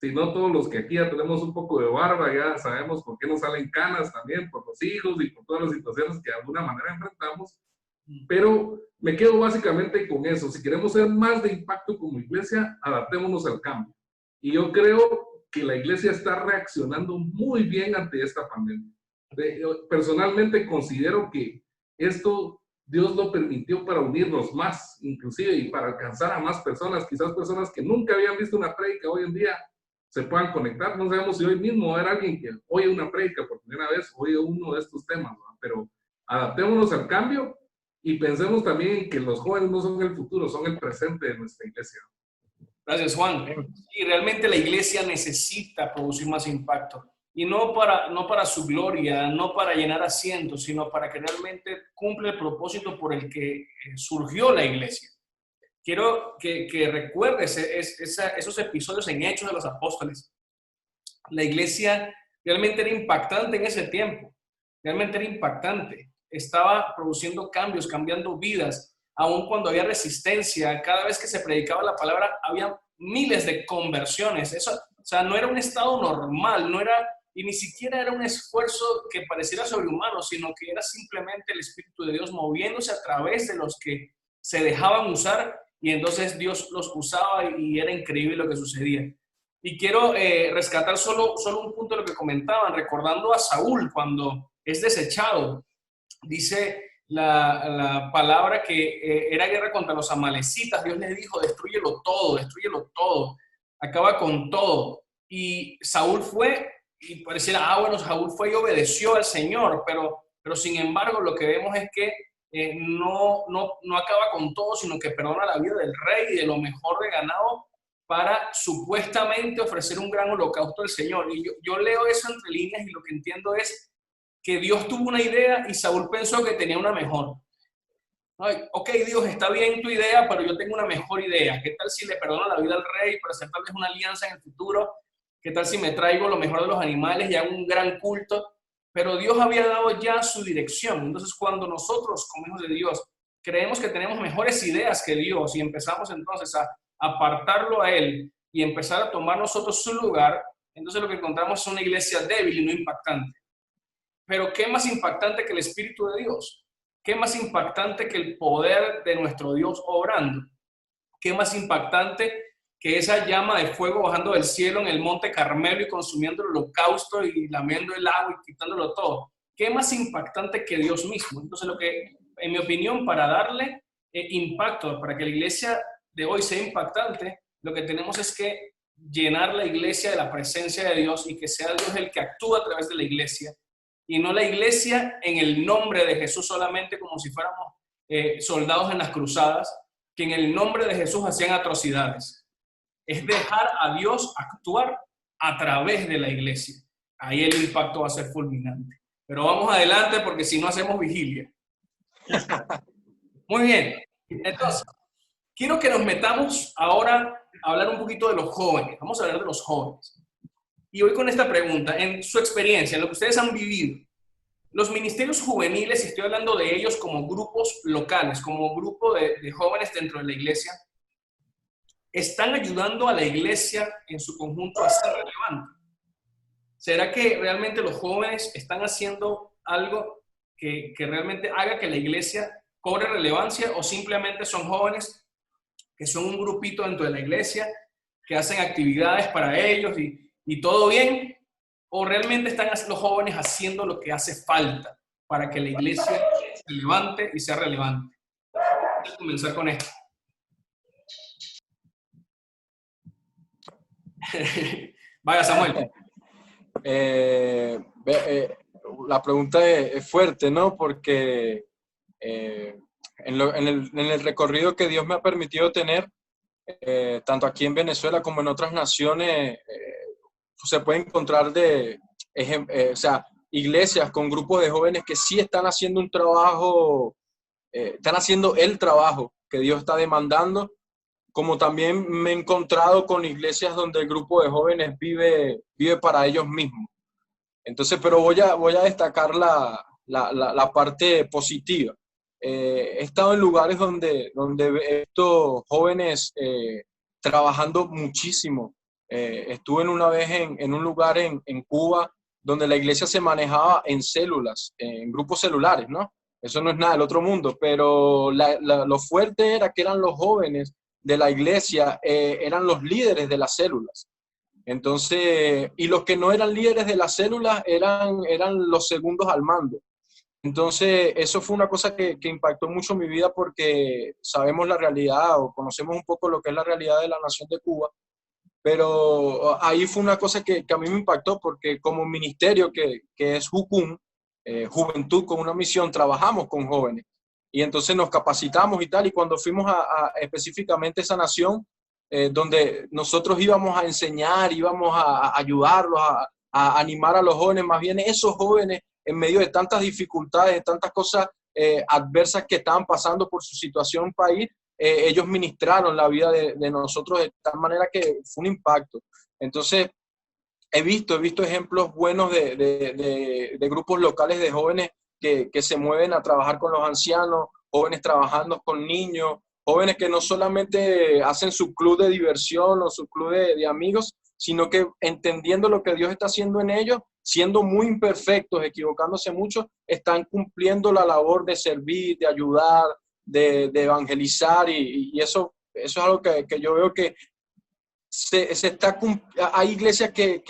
Si no, todos los que aquí ya tenemos un poco de barba, ya sabemos por qué nos salen canas también, por los hijos y por todas las situaciones que de alguna manera enfrentamos. Pero me quedo básicamente con eso. Si queremos ser más de impacto como iglesia, adaptémonos al cambio. Y yo creo que la iglesia está reaccionando muy bien ante esta pandemia. Yo personalmente considero que esto Dios lo permitió para unirnos más, inclusive, y para alcanzar a más personas, quizás personas que nunca habían visto una prédica hoy en día se puedan conectar. No sabemos si hoy mismo va a haber alguien que oye una prédica por primera vez, oye uno de estos temas, ¿no? Pero adaptémonos al cambio y pensemos también que los jóvenes no son el futuro, son el presente de nuestra iglesia. Gracias, Juan. Y realmente la iglesia necesita producir más impacto. Y no para su gloria, no para llenar asientos, sino para que realmente cumpla el propósito por el que surgió la iglesia. Quiero que recuerdes esos episodios en Hechos de los Apóstoles. La iglesia realmente era impactante en ese tiempo. Realmente era impactante. Estaba produciendo cambios, cambiando vidas. Aun cuando había resistencia, cada vez que se predicaba la palabra, había miles de conversiones. Eso, o sea, no era un estado normal, no era... Y ni siquiera era un esfuerzo que pareciera sobrehumano, sino que era simplemente el Espíritu de Dios moviéndose a través de los que se dejaban usar, y entonces Dios los usaba y era increíble lo que sucedía. Y quiero rescatar solo un punto de lo que comentaban, recordando a Saúl cuando es desechado. Dice la palabra que era guerra contra los amalecitas. Dios les dijo, destrúyelo todo, acaba con todo. Y Saúl fue... Y pareciera, bueno, Saúl fue y obedeció al Señor, pero sin embargo lo que vemos es que no acaba con todo, sino que perdona la vida del rey y de lo mejor de ganado para supuestamente ofrecer un gran holocausto al Señor. Y yo leo eso entre líneas y lo que entiendo es que Dios tuvo una idea y Saúl pensó que tenía una mejor. Ay, ok, Dios, está bien tu idea, pero yo tengo una mejor idea. ¿Qué tal si le perdono la vida al rey para hacer tal vez una alianza en el futuro? ¿Qué tal si me traigo lo mejor de los animales y hago un gran culto? Pero Dios había dado ya su dirección. Entonces, cuando nosotros, como hijos de Dios, creemos que tenemos mejores ideas que Dios y empezamos entonces a apartarlo a Él y empezar a tomar nosotros su lugar, entonces lo que encontramos es una iglesia débil y no impactante. Pero ¿qué más impactante que el Espíritu de Dios? ¿Qué más impactante que el poder de nuestro Dios obrando? ¿Qué más impactante que esa llama de fuego bajando del cielo en el monte Carmelo y consumiendo el holocausto y lamiendo el agua y quitándolo todo? ¿Qué más impactante que Dios mismo? Entonces, lo que, en mi opinión, para darle impacto, para que la iglesia de hoy sea impactante, lo que tenemos es que llenar la iglesia de la presencia de Dios y que sea Dios el que actúa a través de la iglesia y no la iglesia en el nombre de Jesús solamente como si fuéramos soldados en las cruzadas, que en el nombre de Jesús hacían atrocidades. Es dejar a Dios actuar a través de la iglesia. Ahí el impacto va a ser fulminante. Pero vamos adelante porque si no hacemos vigilia. Muy bien. Entonces, quiero que nos metamos ahora a hablar un poquito de los jóvenes. Vamos a hablar de los jóvenes. Y hoy con esta pregunta, en su experiencia, en lo que ustedes han vivido, los ministerios juveniles, y estoy hablando de ellos como grupos locales, como grupo de jóvenes dentro de la iglesia, ¿están ayudando a la iglesia en su conjunto a ser relevante? ¿Será que realmente los jóvenes están haciendo algo que realmente haga que la iglesia cobre relevancia, o simplemente son jóvenes que son un grupito dentro de la iglesia que hacen actividades para ellos y todo bien? ¿O realmente están los jóvenes haciendo lo que hace falta para que la iglesia se levante y sea relevante? Voy a comenzar con esto. Vaya, Samuel. La pregunta es fuerte, ¿no? Porque en el recorrido que Dios me ha permitido tener, tanto aquí en Venezuela como en otras naciones, se puede encontrar o sea, iglesias con grupos de jóvenes que sí están haciendo un trabajo, están haciendo el trabajo que Dios está demandando, como también me he encontrado con iglesias donde el grupo de jóvenes vive para ellos mismos. Entonces, pero voy a destacar la parte positiva. He estado en lugares donde estos jóvenes trabajando muchísimo. Estuve una vez en un lugar en Cuba donde la iglesia se manejaba en células, en grupos celulares, ¿no? Eso no es nada del otro mundo, pero lo fuerte era que eran los jóvenes de la iglesia, eran los líderes de las células. Entonces, y los que no eran líderes de las células eran los segundos al mando. Entonces, eso fue una cosa que impactó mucho mi vida, porque sabemos la realidad o conocemos un poco lo que es la realidad de la nación de Cuba. Pero ahí fue una cosa que a mí me impactó, porque como ministerio que es Jucum, Juventud con una Misión, trabajamos con jóvenes. Y entonces nos capacitamos y tal, y cuando fuimos a específicamente esa nación, donde nosotros íbamos a enseñar, íbamos a ayudarlos, a animar a los jóvenes, más bien esos jóvenes, en medio de tantas dificultades, de tantas cosas adversas que estaban pasando por su situación país, ellos ministraron la vida de nosotros de tal manera que fue un impacto. Entonces, he visto ejemplos buenos de grupos locales de jóvenes que se mueven a trabajar con los ancianos, jóvenes trabajando con niños, jóvenes que no solamente hacen su club de diversión o su club de amigos, sino que entendiendo lo que Dios está haciendo en ellos, siendo muy imperfectos, equivocándose mucho, están cumpliendo la labor de servir, de ayudar, de evangelizar, y eso es algo que yo veo que hay iglesias que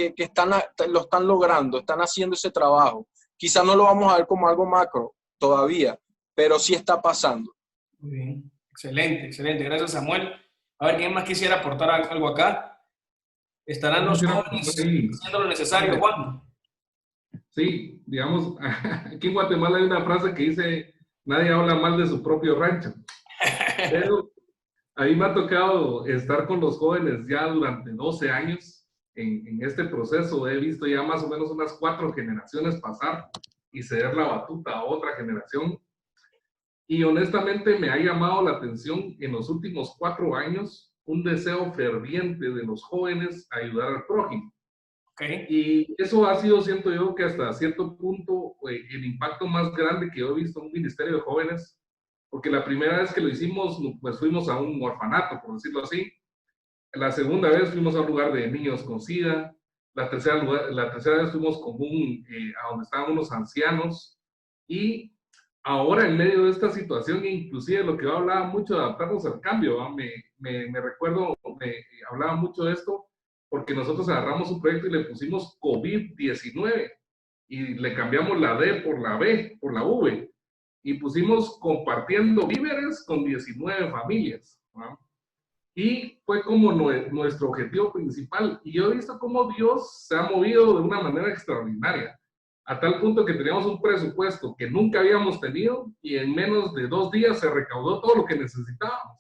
lo están logrando, están haciendo ese trabajo. Quizás no lo vamos a ver como algo macro todavía, pero sí está pasando. Muy bien, excelente, excelente. Gracias, Samuel. A ver, ¿quién más quisiera aportar algo acá? ¿Estarán los jóvenes haciendo lo necesario, Juan? Sí, digamos, aquí en Guatemala hay una frase que dice: nadie habla mal de su propio rancho. Pero a mí me ha tocado estar con los jóvenes ya durante 12 años en este proceso. He visto ya más o menos unas 4 generaciones pasar y ceder la batuta a otra generación. Y honestamente me ha llamado la atención en los últimos 4 años un deseo ferviente de los jóvenes a ayudar al prójimo. Okay. Y eso ha sido, siento yo, que hasta cierto punto el impacto más grande que yo he visto en un ministerio de jóvenes, porque la primera vez que lo hicimos, pues fuimos a un orfanato, por decirlo así. La segunda vez fuimos a un lugar de niños con SIDA. La tercera vez fuimos a donde estaban unos ancianos. Y ahora, en medio de esta situación, inclusive lo que yo hablaba mucho de adaptarnos al cambio, ¿va? Me recuerdo, hablaba mucho de esto, porque nosotros agarramos un proyecto y le pusimos COVID-19 y le cambiamos la D por la B, por la V, y pusimos compartiendo víveres con 19 familias, ¿no? Y fue como nuestro objetivo principal. Y yo he visto cómo Dios se ha movido de una manera extraordinaria. a tal punto que teníamos un presupuesto que nunca habíamos tenido y en menos de 2 días se recaudó todo lo que necesitábamos.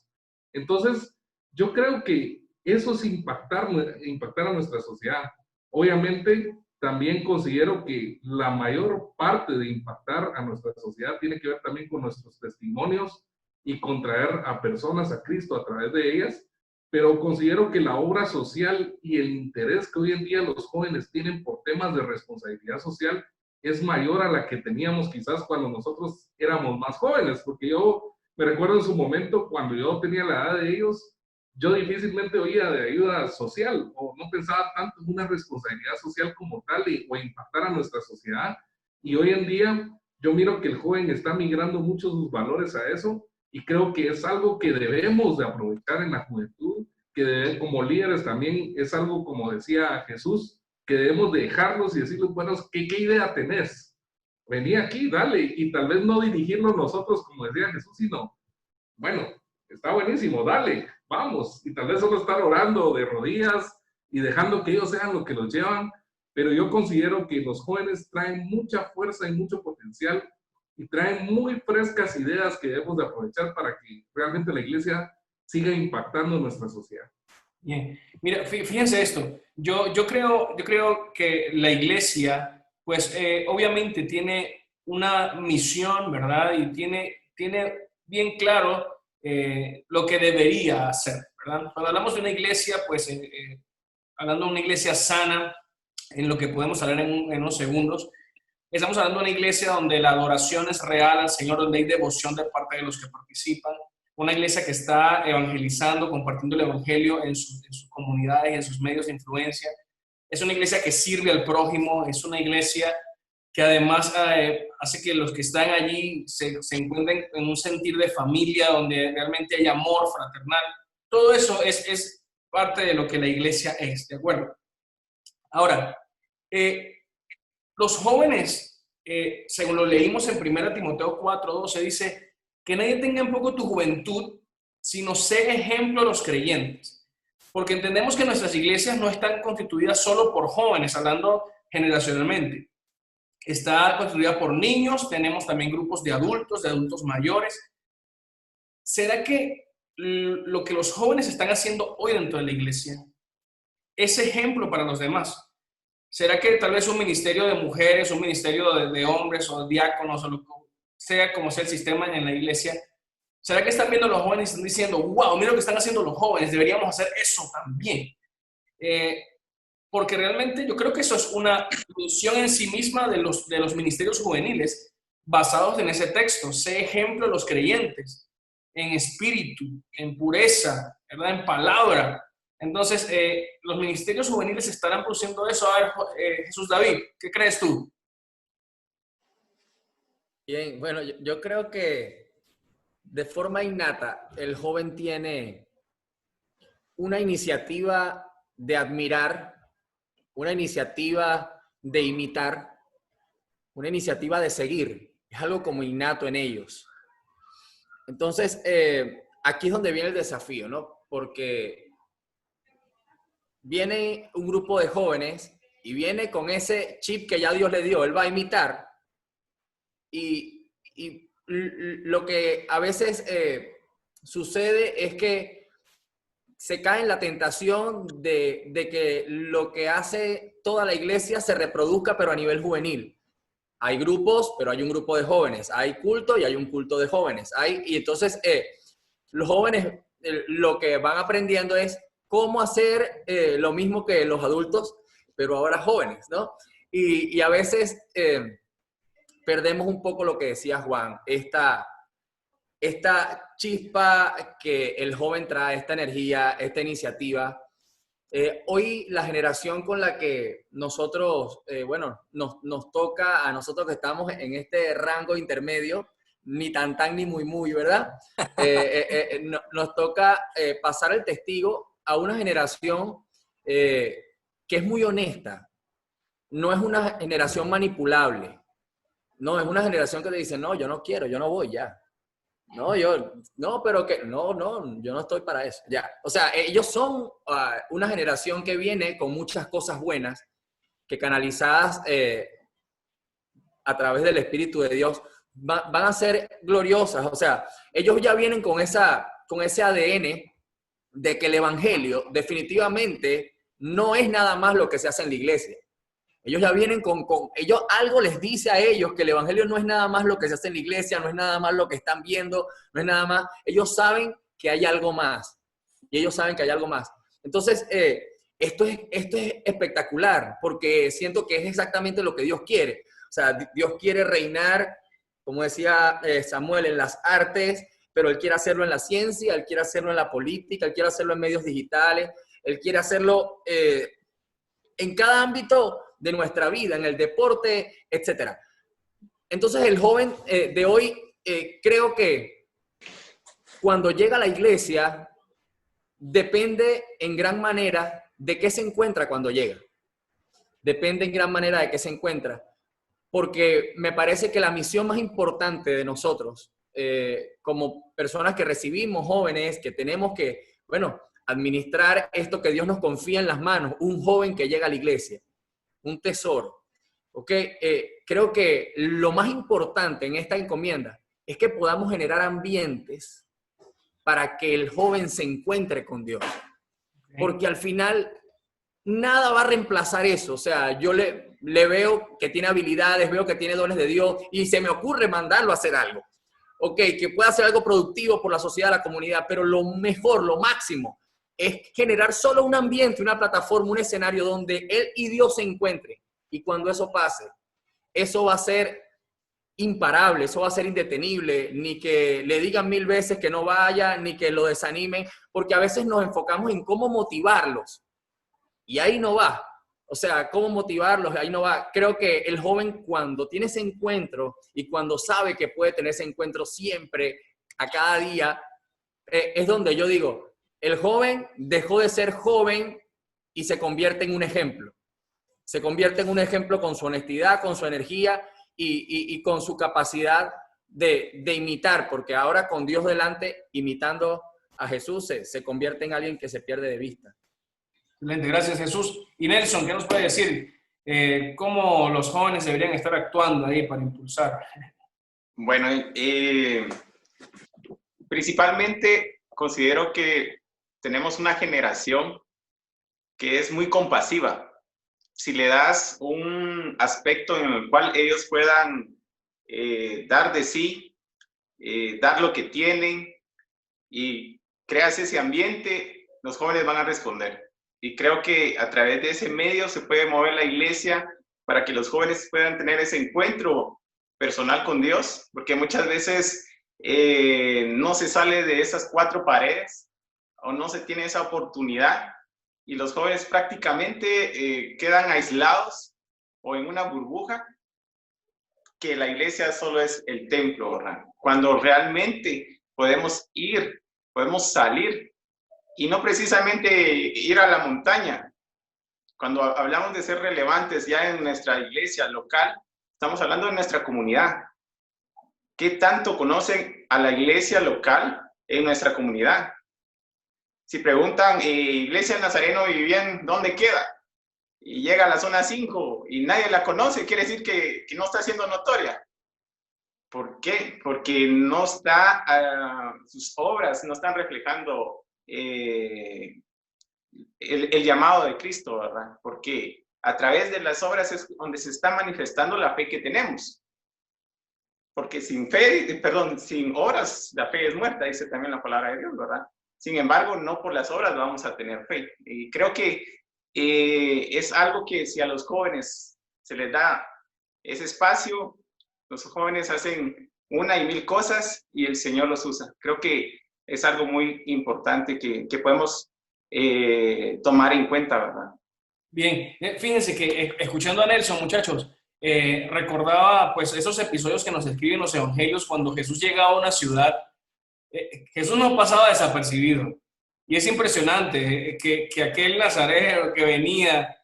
Entonces, yo creo que eso es impactar a nuestra sociedad. Obviamente, también considero que la mayor parte de impactar a nuestra sociedad tiene que ver también con nuestros testimonios y con traer a personas a Cristo a través de ellas, pero considero que la obra social y el interés que hoy en día los jóvenes tienen por temas de responsabilidad social es mayor a la que teníamos quizás cuando nosotros éramos más jóvenes, porque yo me recuerdo en su momento, cuando yo tenía la edad de ellos, yo difícilmente oía de ayuda social o no pensaba tanto en una responsabilidad social como tal o impactar a nuestra sociedad. Y hoy en día yo miro que el joven está migrando muchos sus valores a eso y creo que es algo que debemos de aprovechar en la juventud, que como líderes también es algo, como decía Jesús, que debemos de dejarlos y decirles, bueno, ¿qué idea tenés? Vení aquí, dale, y tal vez no dirigirnos nosotros, como decía Jesús, sino, bueno, está buenísimo, dale, vamos, y tal vez solo estar orando de rodillas y dejando que ellos sean lo que los llevan, pero yo considero que los jóvenes traen mucha fuerza y mucho potencial y traen muy frescas ideas que debemos de aprovechar para que realmente la iglesia siga impactando en nuestra sociedad. Bien, mira, fíjense esto, yo creo que la iglesia, pues obviamente tiene una misión, ¿verdad? Y tiene bien claro lo que debería hacer, ¿verdad? Cuando hablamos de una iglesia, pues hablando de una iglesia sana, en lo que podemos hablar en unos segundos, estamos hablando de una iglesia donde la adoración es real al Señor, donde hay devoción de parte de los que participan, una iglesia que está evangelizando, compartiendo el evangelio en sus comunidades y en sus medios de influencia. Es una iglesia que sirve al prójimo, es una iglesia que además hace que los que están allí se encuentren en un sentir de familia, donde realmente hay amor fraternal. Todo eso es parte de lo que la iglesia es, ¿de acuerdo? Ahora, los jóvenes, según lo leímos en 1 Timoteo 4:12, dice que nadie tenga en poco tu juventud, sino sé ejemplo a los creyentes. Porque entendemos que nuestras iglesias no están constituidas solo por jóvenes, hablando generacionalmente. Está constituida por niños, tenemos también grupos de adultos mayores. ¿Será que lo que los jóvenes están haciendo hoy dentro de la iglesia es ejemplo para los demás? ¿Será que tal vez un ministerio de mujeres, un ministerio de hombres o diáconos, o lo que sea como sea el sistema en la iglesia, será que están viendo a los jóvenes y están diciendo, wow, mira lo que están haciendo los jóvenes, deberíamos hacer eso también? Porque realmente yo creo que eso es una misión en sí misma de los ministerios juveniles basados en ese texto. Sé ejemplo a los creyentes en espíritu, en pureza, ¿verdad? En palabra. Entonces, los ministerios juveniles estarán produciendo eso. A ver, Jesús David, ¿qué crees tú? Bien, bueno, yo creo que de forma innata el joven tiene una iniciativa de admirar, una iniciativa de imitar, una iniciativa de seguir. Es algo como innato en ellos. Entonces, aquí es donde viene el desafío, ¿no? Porque viene un grupo de jóvenes y viene con ese chip que ya Dios le dio, él va a imitar. Y lo que a veces sucede es que se cae en la tentación de que lo que hace toda la iglesia se reproduzca, pero a nivel juvenil. Hay grupos, pero hay un grupo de jóvenes. Hay culto y hay un culto de jóvenes. Y entonces los jóvenes lo que van aprendiendo es cómo hacer lo mismo que los adultos, pero ahora jóvenes, ¿no? Y a veces perdemos un poco lo que decía Juan, esta chispa que el joven trae, esta energía, esta iniciativa. Hoy la generación con la que nosotros, nos toca a nosotros que estamos en este rango intermedio, ni tan ni muy, ¿verdad? Nos toca pasar el testigo a una generación que es muy honesta. No es una generación manipulable. No, es una generación que te dice, no, yo no quiero, yo no voy ya. No, yo no estoy para eso. Ya. O sea, ellos son una generación que viene con muchas cosas buenas, que canalizadas a través del Espíritu de Dios van a ser gloriosas. O sea, ellos ya vienen con ese ADN de que el evangelio definitivamente no es nada más lo que se hace en la iglesia. Ellos ya vienen ellos, algo les dice a ellos que el evangelio no es nada más lo que se hace en la iglesia, no es nada más lo que están viendo, no es nada más. Ellos saben que hay algo más. Y ellos saben que hay algo más. Entonces, esto es espectacular, porque siento que es exactamente lo que Dios quiere. O sea, Dios quiere reinar, como decía Samuel, en las artes, pero Él quiere hacerlo en la ciencia, Él quiere hacerlo en la política, Él quiere hacerlo en medios digitales, Él quiere hacerlo en cada ámbito de nuestra vida, en el deporte, etc. Entonces, el joven de hoy, creo que cuando llega a la iglesia, depende en gran manera de qué se encuentra cuando llega. Depende en gran manera de qué se encuentra. Porque me parece que la misión más importante de nosotros, como personas que recibimos jóvenes, que tenemos que, administrar esto que Dios nos confía en las manos, un joven que llega a la iglesia, un tesoro. ¿Ok? Creo que lo más importante en esta encomienda es que podamos generar ambientes para que el joven se encuentre con Dios. Porque al final nada va a reemplazar eso. O sea, yo le veo que tiene habilidades, veo que tiene dones de Dios y se me ocurre mandarlo a hacer algo. Ok, que pueda hacer algo productivo por la sociedad, la comunidad, pero lo mejor, lo máximo, es generar solo un ambiente, una plataforma, un escenario donde él y Dios se encuentren. Y cuando eso pase, eso va a ser imparable, eso va a ser indetenible, ni que le digan 1000 veces que no vaya, ni que lo desanimen, porque a veces nos enfocamos en cómo motivarlos. Y ahí no va. O sea, cómo motivarlos, ahí no va. Creo que el joven cuando tiene ese encuentro y cuando sabe que puede tener ese encuentro siempre, a cada día, es donde yo digo, el joven dejó de ser joven y se convierte en un ejemplo. Se convierte en un ejemplo con su honestidad, con su energía y con su capacidad de imitar, porque ahora con Dios delante, imitando a Jesús, se convierte en alguien que se pierde de vista. Excelente, gracias Jesús. Y Nelson, ¿qué nos puede decir? ¿Cómo los jóvenes deberían estar actuando ahí para impulsar? Bueno, principalmente considero que tenemos una generación que es muy compasiva. Si le das un aspecto en el cual ellos puedan dar de sí, dar lo que tienen y creas ese ambiente, los jóvenes van a responder. Y creo que a través de ese medio se puede mover la iglesia para que los jóvenes puedan tener ese encuentro personal con Dios, porque muchas veces no se sale de esas 4 paredes o no se tiene esa oportunidad y los jóvenes prácticamente quedan aislados o en una burbuja, que la iglesia solo es el templo, ¿verdad? Cuando realmente podemos ir, podemos salir y no precisamente ir a la montaña. Cuando hablamos de ser relevantes ya en nuestra iglesia local, estamos hablando de nuestra comunidad. ¿Qué tanto conocen a la iglesia local en nuestra comunidad? Si preguntan, Iglesia Nazareno Vivian, ¿dónde queda? Y llega a la zona 5 y nadie la conoce, quiere decir que no está siendo notoria. ¿Por qué? Porque no está, sus obras no están reflejando el llamado de Cristo, ¿verdad? Porque a través de las obras es donde se está manifestando la fe que tenemos. Porque sin obras la fe es muerta, dice también la palabra de Dios, ¿verdad? Sin embargo, no por las obras vamos a tener fe. Y creo que es algo que si a los jóvenes se les da ese espacio, los jóvenes hacen 1 y 1000 cosas y el Señor los usa. Creo que es algo muy importante que podemos tomar en cuenta, ¿verdad? Bien, fíjense que escuchando a Nelson, muchachos, recordaba pues esos episodios que nos escriben los evangelios cuando Jesús llegaba a una ciudad. Jesús no pasaba desapercibido. Y es impresionante que aquel nazareno que venía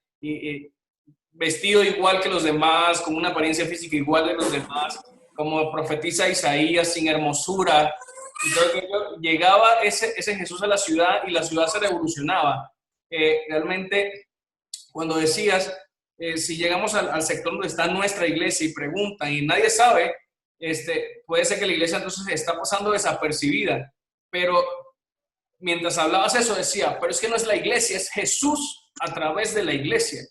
vestido igual que los demás, con una apariencia física igual de los demás, como profetiza Isaías, sin hermosura. Y todo aquello, llegaba ese Jesús a la ciudad y la ciudad se revolucionaba. Realmente, cuando decías, si llegamos al sector donde está nuestra iglesia y preguntan y nadie sabe, puede ser que la iglesia entonces está pasando desapercibida. Pero mientras hablabas eso decía, pero es que no es la iglesia, es Jesús a través de la iglesia.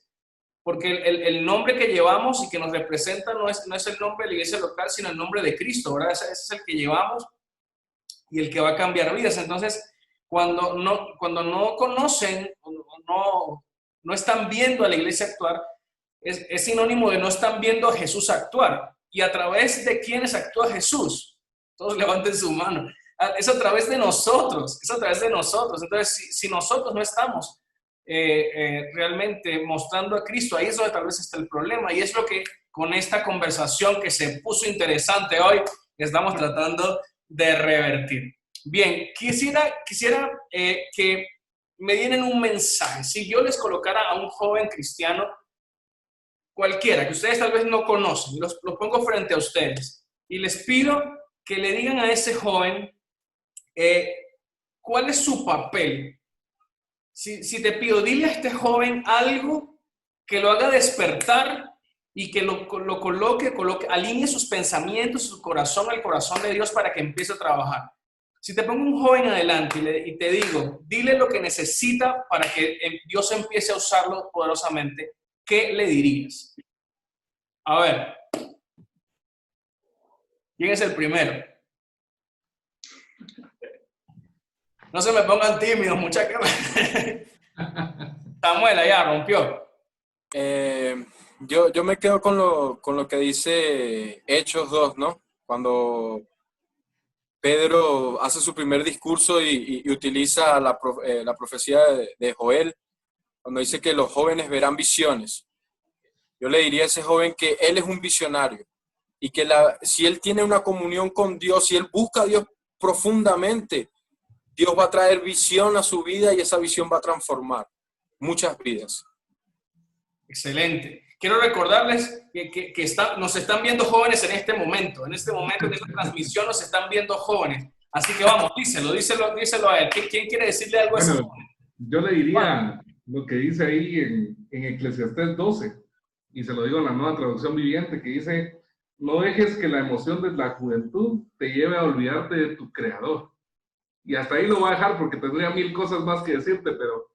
Porque el nombre que llevamos y que nos representa no es el nombre de la iglesia local, sino el nombre de Cristo, ¿verdad? Ese es el que llevamos y el que va a cambiar vidas. Entonces, cuando no conocen, no están viendo a la iglesia actuar, es sinónimo de no están viendo a Jesús actuar. ¿Y a través de quiénes actúa Jesús? Todos levanten su mano. Es a través de nosotros, es a través de nosotros. Entonces, si nosotros no estamos realmente mostrando a Cristo, ahí es donde tal vez está el problema. Y es lo que con esta conversación que se puso interesante hoy, estamos tratando de revertir. Bien, quisiera que me dieran un mensaje. Si yo les colocara a un joven cristiano, cualquiera, que ustedes tal vez no conocen, los pongo frente a ustedes, y les pido que le digan a ese joven cuál es su papel. Si te pido, dile a este joven algo que lo haga despertar y que lo coloque, alinee sus pensamientos, su corazón al corazón de Dios para que empiece a trabajar. Si te pongo un joven adelante y te digo, dile lo que necesita para que Dios empiece a usarlo poderosamente, ¿qué le dirías? A ver, ¿quién es el primero? No se me pongan tímidos, muchachos. Samuel, ya rompió. Yo me quedo con lo que dice Hechos 2, ¿no? Cuando Pedro hace su primer discurso y utiliza la profecía de Joel, cuando dice que los jóvenes verán visiones. Yo le diría a ese joven que él es un visionario y que si él tiene una comunión con Dios, si él busca a Dios profundamente, Dios va a traer visión a su vida y esa visión va a transformar muchas vidas. Excelente. Quiero recordarles que nos están viendo jóvenes en este momento. En esta transmisión nos están viendo jóvenes. Así que vamos, díselo a él. ¿Quién quiere decirle algo a ese joven? Yo le diría lo que dice ahí en Eclesiastés 12, y se lo digo en la Nueva Traducción Viviente, que dice, no dejes que la emoción de la juventud te lleve a olvidarte de tu Creador. Y hasta ahí lo voy a dejar porque tendría 1000 cosas más que decirte, pero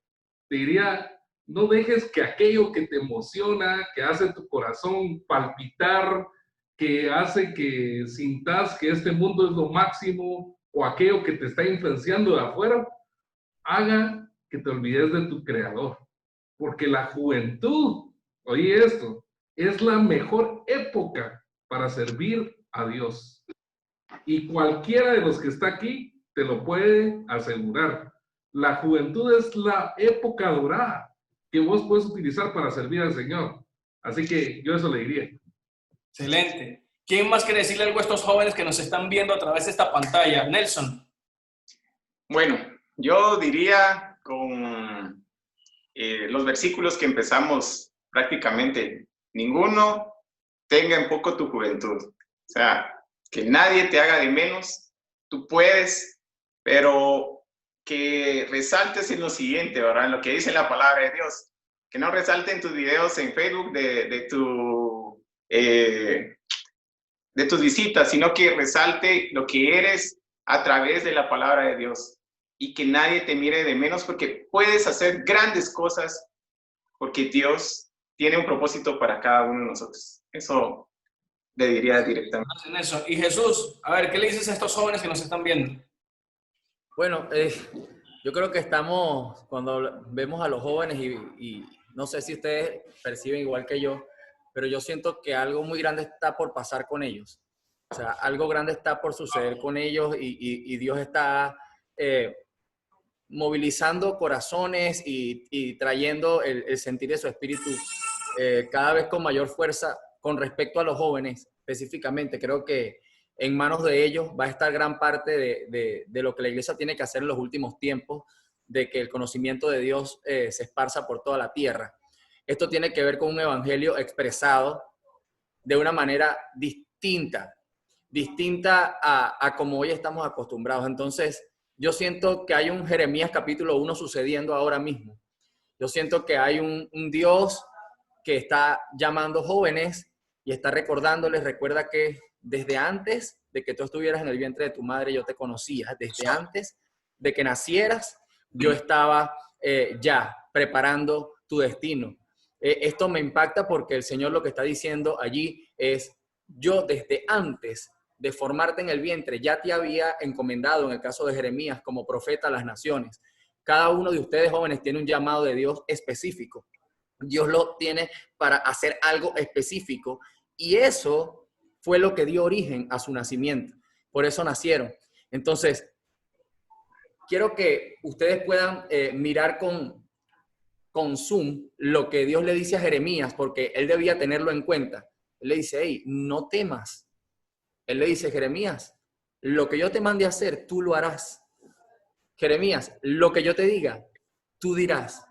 te diría, no dejes que aquello que te emociona, que hace tu corazón palpitar, que hace que sintas que este mundo es lo máximo, o aquello que te está influenciando de afuera, haga que te olvides de tu Creador. Porque la juventud, oye esto, es la mejor época para servir a Dios. Y cualquiera de los que está aquí te lo puede asegurar. La juventud es la época dorada que vos puedes utilizar para servir al Señor. Así que yo eso le diría. Excelente. ¿Quién más quiere decirle algo a estos jóvenes que nos están viendo a través de esta pantalla? Nelson. Bueno, yo diría con los versículos que empezamos prácticamente, ninguno tenga en poco tu juventud. O sea, que nadie te haga de menos, tú puedes, pero que resaltes en lo siguiente, ¿verdad? En lo que dice la palabra de Dios. Que no resalten tus videos en Facebook de tus visitas, sino que resalte lo que eres a través de la palabra de Dios. Y que nadie te mire de menos porque puedes hacer grandes cosas porque Dios tiene un propósito para cada uno de nosotros. Eso le diría directamente. Y Jesús, a ver, ¿qué le dices a estos jóvenes que nos están viendo? Bueno, yo creo que cuando vemos a los jóvenes y no sé si ustedes perciben igual que yo, pero yo siento que algo muy grande está por pasar con ellos. O sea, algo grande está por suceder con ellos y Dios está movilizando corazones y trayendo el sentir de su espíritu cada vez con mayor fuerza con respecto a los jóvenes específicamente. Creo que en manos de ellos va a estar gran parte de lo que la iglesia tiene que hacer en los últimos tiempos, de que el conocimiento de Dios se esparza por toda la tierra. Esto tiene que ver con un evangelio expresado de una manera distinta a como hoy estamos acostumbrados. Entonces, yo siento que hay un Jeremías capítulo 1 sucediendo ahora mismo. Yo siento que hay un Dios que está llamando jóvenes y está recordándoles, recuerda que desde antes de que tú estuvieras en el vientre de tu madre, yo te conocía. Desde antes de que nacieras, yo estaba ya preparando tu destino. Esto me impacta porque el Señor lo que está diciendo allí es, yo desde antes de formarte en el vientre ya te había encomendado, en el caso de Jeremías, como profeta a las naciones. Cada uno de ustedes jóvenes tiene un llamado de Dios específico. Dios lo tiene para hacer algo específico y eso fue lo que dio origen a su nacimiento. Por eso nacieron. Entonces, quiero que ustedes puedan mirar con zoom lo que Dios le dice a Jeremías, porque él debía tenerlo en cuenta. Él le dice, hey, no temas. Él le dice, Jeremías, lo que yo te mande a hacer, tú lo harás. Jeremías, lo que yo te diga, tú dirás.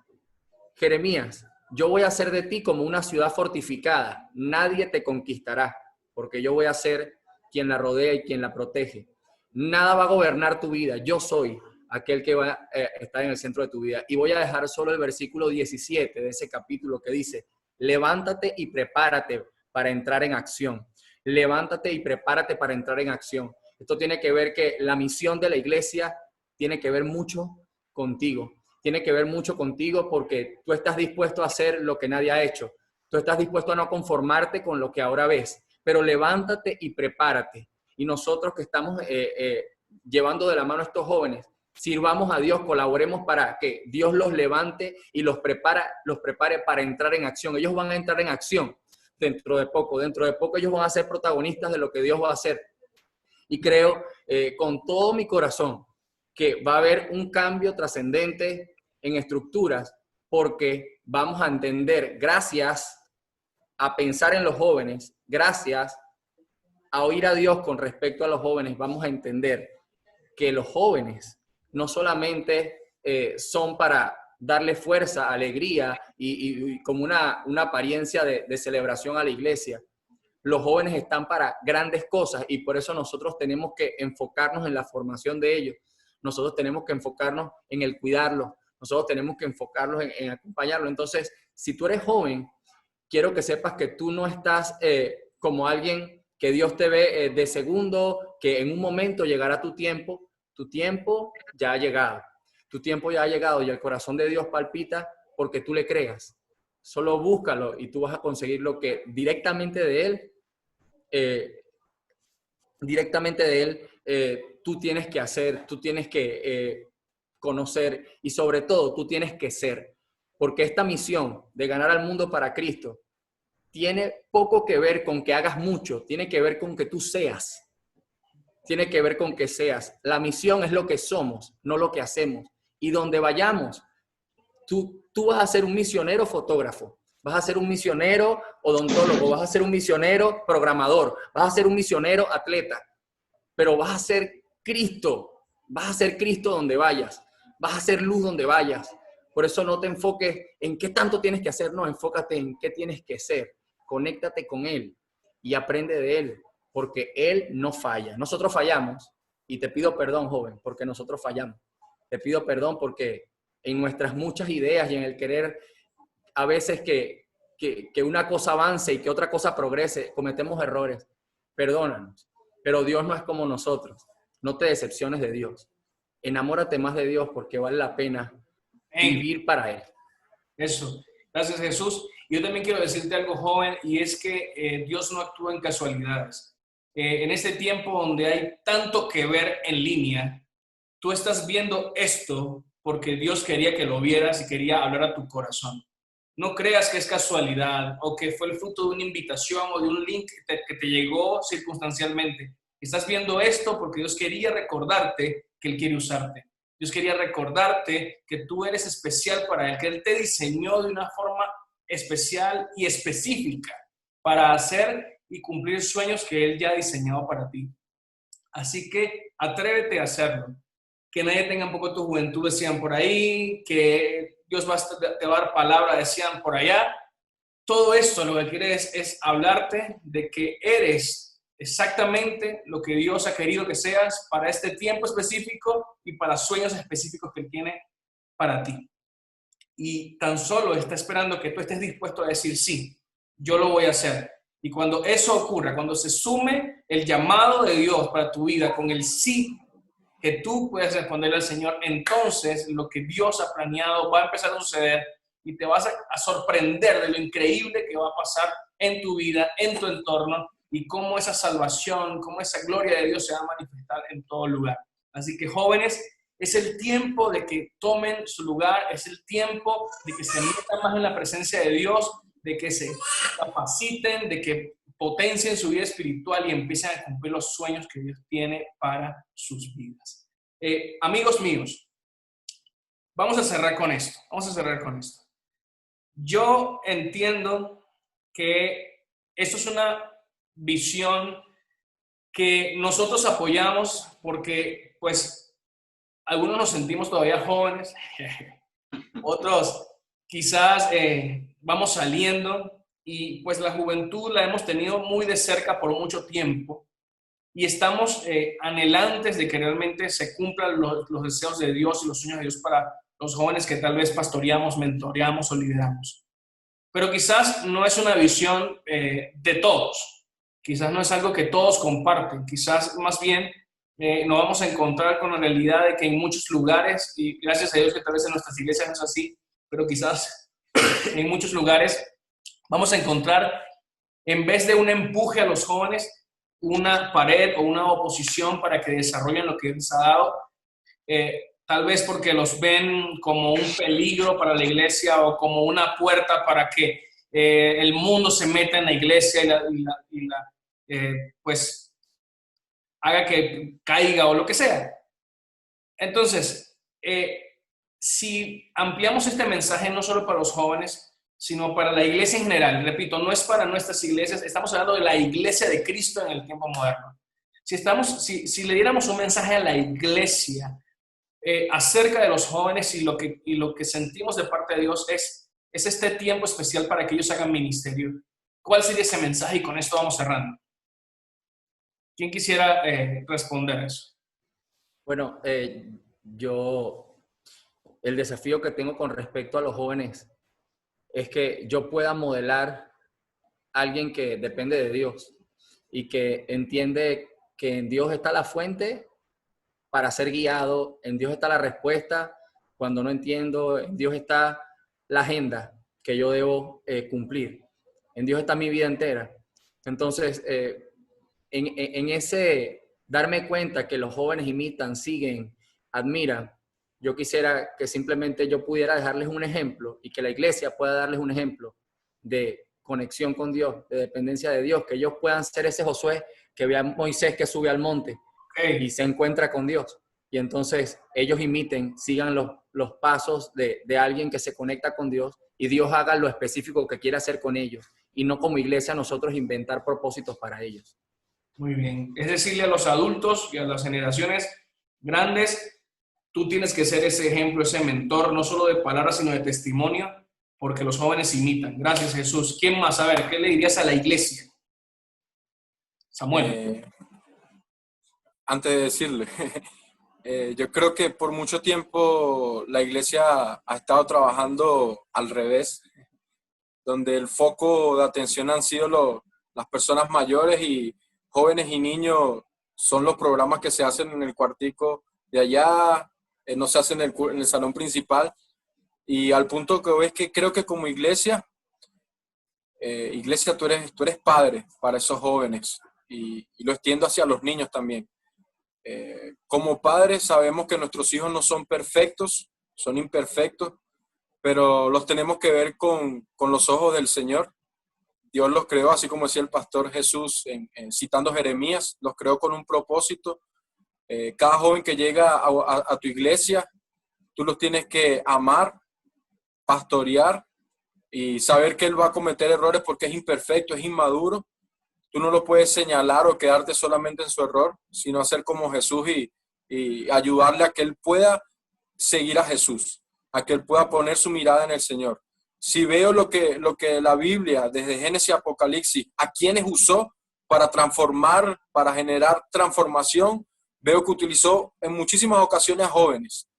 Jeremías, yo voy a hacer de ti como una ciudad fortificada. Nadie te conquistará, porque yo voy a ser quien la rodea y quien la protege. Nada va a gobernar tu vida. Yo soy aquel que va a estar en el centro de tu vida. Y voy a dejar solo el versículo 17 de ese capítulo que dice, levántate y prepárate para entrar en acción. Levántate y prepárate para entrar en acción. Esto tiene que ver que la misión de la iglesia tiene que ver mucho contigo. Tiene que ver mucho contigo porque tú estás dispuesto a hacer lo que nadie ha hecho. Tú estás dispuesto a no conformarte con lo que ahora ves. Pero levántate y prepárate. Y nosotros que estamos llevando de la mano a estos jóvenes, sirvamos a Dios, colaboremos para que Dios los levante y los prepare para entrar en acción. Ellos van a entrar en acción dentro de poco. Dentro de poco ellos van a ser protagonistas de lo que Dios va a hacer. Y creo con todo mi corazón que va a haber un cambio trascendente en estructuras porque vamos a entender, gracias a pensar en los jóvenes, gracias a oír a Dios con respecto a los jóvenes, vamos a entender que los jóvenes no solamente son para darle fuerza, alegría y como una apariencia de celebración a la iglesia. Los jóvenes están para grandes cosas y por eso nosotros tenemos que enfocarnos en la formación de ellos. Nosotros tenemos que enfocarnos en el cuidarlos. Nosotros tenemos que enfocarlos en acompañarlos. Entonces, si tú eres joven, quiero que sepas que tú no estás como alguien que Dios te ve de segundo, que en un momento llegará tu tiempo. Tu tiempo ya ha llegado. Tu tiempo ya ha llegado y el corazón de Dios palpita porque tú le creas. Solo búscalo y tú vas a conseguir lo que directamente de Él, tú tienes que hacer, tú tienes que conocer y sobre todo tú tienes que ser. Porque esta misión de ganar al mundo para Cristo tiene poco que ver con que hagas mucho, tiene que ver con que tú seas. Tiene que ver con que seas. La misión es lo que somos, no lo que hacemos. Y donde vayamos, tú vas a ser un misionero fotógrafo, vas a ser un misionero odontólogo, vas a ser un misionero programador, vas a ser un misionero atleta, pero vas a ser Cristo donde vayas, vas a ser luz donde vayas. Por eso no te enfoques en qué tanto tienes que hacer, no, enfócate en qué tienes que ser. Conéctate con Él y aprende de Él, porque Él no falla. Nosotros fallamos y te pido perdón, joven, porque nosotros fallamos. Te pido perdón porque en nuestras muchas ideas y en el querer a veces que una cosa avance y que otra cosa progrese, cometemos errores. Perdónanos. Pero Dios no es como nosotros. No te decepciones de Dios. Enamórate más de Dios porque vale la pena vivir para Él. Eso. Gracias, Jesús. Yo también quiero decirte algo, joven, y es que Dios no actúa en casualidades. En este tiempo donde hay tanto que ver en línea, tú estás viendo esto porque Dios quería que lo vieras y quería hablar a tu corazón. No creas que es casualidad o que fue el fruto de una invitación o de un link que te llegó circunstancialmente. Estás viendo esto porque Dios quería recordarte que Él quiere usarte. Dios quería recordarte que tú eres especial para Él, que Él te diseñó de una forma especial y específica para hacer y cumplir sueños que Él ya ha diseñado para ti. Así que atrévete a hacerlo. Que nadie tenga un poco tu juventud, decían por ahí, que Dios te va a dar palabra, decían por allá. Todo esto lo que quiere es hablarte de que eres exactamente lo que Dios ha querido que seas para este tiempo específico y para sueños específicos que Él tiene para ti. y tan solo está esperando que tú estés dispuesto a decir sí, yo lo voy a hacer. Y cuando eso ocurra, cuando se sume el llamado de Dios para tu vida con el sí que tú puedes responderle al Señor, entonces lo que Dios ha planeado va a empezar a suceder y te vas a sorprender de lo increíble que va a pasar en tu vida, en tu entorno, y cómo esa salvación, cómo esa gloria de Dios se va a manifestar en todo lugar. Así que, jóvenes, es el tiempo de que tomen su lugar, es el tiempo de que se metan más en la presencia de Dios, de que se capaciten, de que potencien su vida espiritual y empiecen a cumplir los sueños que Dios tiene para sus vidas. Amigos míos, vamos a cerrar con esto. Yo entiendo que esto es una visión que nosotros apoyamos porque, pues, algunos nos sentimos todavía jóvenes, otros quizás vamos saliendo, y pues la juventud la hemos tenido muy de cerca por mucho tiempo y estamos anhelantes de que realmente se cumplan los deseos de Dios y los sueños de Dios para los jóvenes que tal vez pastoreamos, mentoreamos o lideramos. Pero quizás no es una visión de todos, quizás no es algo que todos comparten, quizás más bien nos vamos a encontrar con la realidad de que en muchos lugares, y gracias a Dios que tal vez en nuestras iglesias no es así, pero quizás en muchos lugares vamos a encontrar, en vez de un empuje a los jóvenes, una pared o una oposición para que desarrollen lo que les ha dado, tal vez porque los ven como un peligro para la iglesia o como una puerta para que el mundo se meta en la iglesia pues haga que caiga o lo que sea. Entonces, si ampliamos este mensaje no solo para los jóvenes, sino para la iglesia en general, repito, no es para nuestras iglesias, estamos hablando de la iglesia de Cristo en el tiempo moderno. Si le diéramos un mensaje a la iglesia acerca de los jóvenes y lo que sentimos de parte de Dios es este tiempo especial para que ellos hagan ministerio, ¿cuál sería ese mensaje? Y con esto vamos cerrando. ¿Quién quisiera responder a eso? Bueno, el desafío que tengo con respecto a los jóvenes es que yo pueda modelar a alguien que depende de Dios y que entiende que en Dios está la fuente para ser guiado, en Dios está la respuesta cuando no entiendo, en Dios está la agenda que yo debo cumplir, en Dios está mi vida entera. Entonces, en ese darme cuenta que los jóvenes imitan, siguen, admiran, yo quisiera que simplemente yo pudiera dejarles un ejemplo y que la iglesia pueda darles un ejemplo de conexión con Dios, de dependencia de Dios, que ellos puedan ser ese Josué que ve a Moisés que sube al monte y se encuentra con Dios. Y entonces ellos imiten, sigan los pasos de alguien que se conecta con Dios y Dios haga lo específico que quiere hacer con ellos y no como iglesia nosotros inventar propósitos para ellos. Muy bien. Es decirle a los adultos y a las generaciones grandes, tú tienes que ser ese ejemplo, ese mentor, no solo de palabras, sino de testimonio, porque los jóvenes imitan. Gracias, Jesús. ¿Quién más? A ver, ¿qué le dirías a la iglesia? Samuel. Antes de decirle, yo creo que por mucho tiempo la iglesia ha estado trabajando al revés, donde el foco de atención han sido las personas mayores y jóvenes y niños son los programas que se hacen en el cuartico de allá, no se hacen en el salón principal. Y al punto que ves que creo que como iglesia, tú eres padre para esos jóvenes y lo extiendo hacia los niños también. Como padres sabemos que nuestros hijos no son perfectos, son imperfectos, pero los tenemos que ver con los ojos del Señor. Dios los creó, así como decía el pastor Jesús, citando Jeremías, los creó con un propósito. Cada joven que llega a tu iglesia, tú los tienes que amar, pastorear y saber que él va a cometer errores porque es imperfecto, es inmaduro. Tú no lo puedes señalar o quedarte solamente en su error, sino hacer como Jesús y ayudarle a que él pueda seguir a Jesús, a que él pueda poner su mirada en el Señor. Si veo lo que la Biblia, desde Génesis a Apocalipsis, a quienes usó para transformar, para generar transformación, veo que utilizó en muchísimas ocasiones a jóvenes.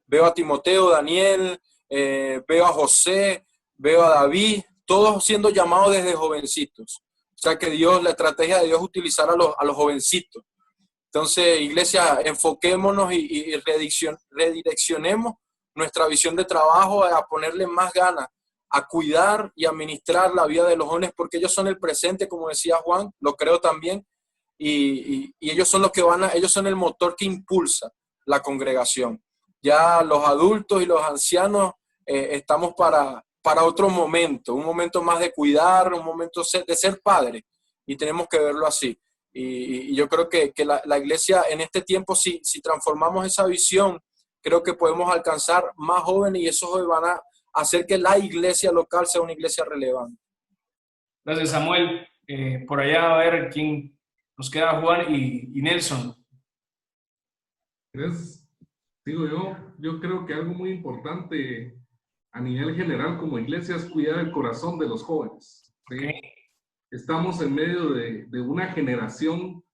Veo a Timoteo, Daniel, veo a José, veo a David, todos siendo llamados desde jovencitos. O sea que Dios, la estrategia de Dios es utilizar a los jovencitos. Entonces, iglesia, enfoquémonos y redireccionemos nuestra visión de trabajo a ponerle más ganas, a cuidar y administrar la vida de los jóvenes, porque ellos son el presente, como decía Juan, lo creo también, y ellos son los que ellos son el motor que impulsa la congregación. Ya los adultos y los ancianos estamos para otro momento, un momento más de cuidar, un momento de ser padre, y tenemos que verlo así. Y yo creo que la iglesia en este tiempo, si transformamos esa visión, creo que podemos alcanzar más jóvenes y esos jóvenes van a hacer que la iglesia local sea una iglesia relevante. Gracias, Samuel. Por allá a ver quién nos queda, Juan y Nelson. Digo yo creo que algo muy importante a nivel general como iglesia es cuidar el corazón de los jóvenes, ¿sí? Okay. Estamos en medio de una generación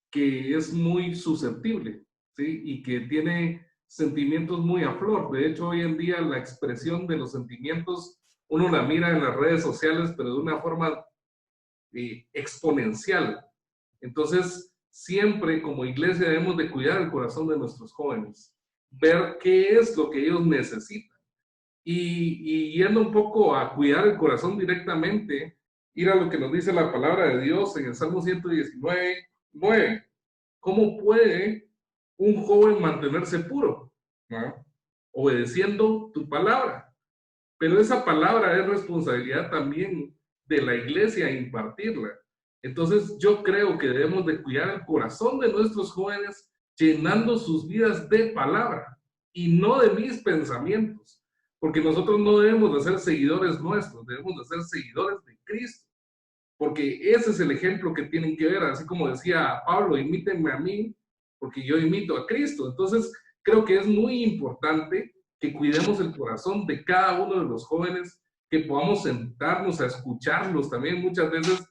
que es muy susceptible, ¿sí? Y que tiene sentimientos muy a flor. De hecho, hoy en día la expresión de los sentimientos uno la mira en las redes sociales, pero de una forma exponencial. Entonces, siempre como iglesia debemos de cuidar el corazón de nuestros jóvenes, ver qué es lo que ellos necesitan. Y yendo un poco a cuidar el corazón directamente, ir a lo que nos dice la palabra de Dios en el Salmo 119:9. ¿Cómo puede un joven mantenerse puro? ¿No? Obedeciendo tu palabra. Pero esa palabra es responsabilidad también de la iglesia impartirla. Entonces yo creo que debemos de cuidar el corazón de nuestros jóvenes llenando sus vidas de palabra y no de mis pensamientos. Porque nosotros no debemos de ser seguidores nuestros, debemos de ser seguidores de Cristo. Porque ese es el ejemplo que tienen que ver, así como decía Pablo, imítenme a mí, porque yo imito a Cristo. Entonces, creo que es muy importante que cuidemos el corazón de cada uno de los jóvenes, que podamos sentarnos a escucharlos también. Muchas veces,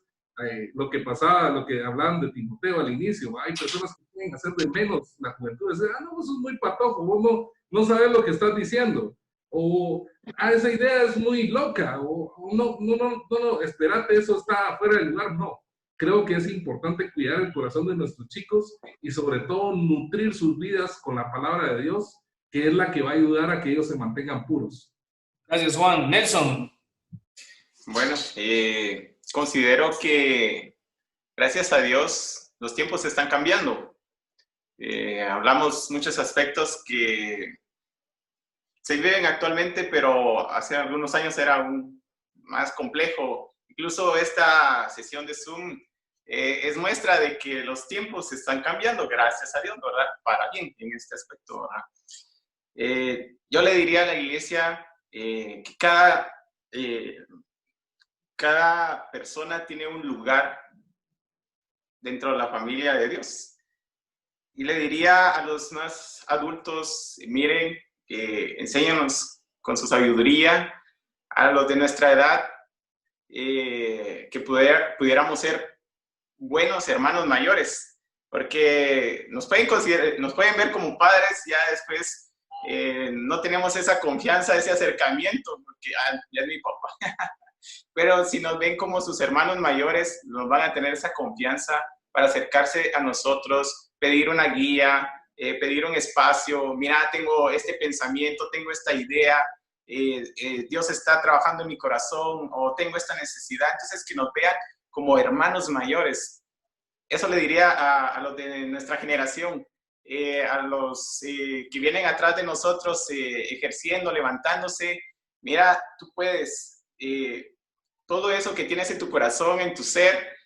lo que pasaba, lo que hablaban de Timoteo al inicio, hay personas que quieren hacer de menos la juventud, dicen, no, eso es muy patojo, vos no sabes lo que estás diciendo. O esa idea es muy loca, o no, espérate, eso está fuera del lugar. No, creo que es importante cuidar el corazón de nuestros chicos y sobre todo nutrir sus vidas con la palabra de Dios, que es la que va a ayudar a que ellos se mantengan puros. Gracias, Juan. Nelson. Bueno, considero que gracias a Dios los tiempos están cambiando. Hablamos muchos aspectos que se viven actualmente, pero hace algunos años era aún más complejo. Incluso esta sesión de Zoom es muestra de que los tiempos están cambiando, gracias a Dios, ¿verdad? Para bien en este aspecto, ¿verdad? Yo le diría a la iglesia que cada persona tiene un lugar dentro de la familia de Dios. Y le diría a los más adultos, miren, enséñanos con su sabiduría, a los de nuestra edad, que pudiéramos ser buenos hermanos mayores, porque nos pueden ver como padres, ya después no tenemos esa confianza, ese acercamiento, porque ya es mi papá. Pero si nos ven como sus hermanos mayores, nos van a tener esa confianza para acercarse a nosotros, pedir una guía, pedir un espacio. Mira, tengo este pensamiento, tengo esta idea, Dios está trabajando en mi corazón, o tengo esta necesidad. Entonces, que nos vean como hermanos mayores. Eso le diría a los de nuestra generación, a los que vienen atrás de nosotros, ejerciendo, levantándose. Mira, tú puedes, todo eso que tienes en tu corazón, en tu ser,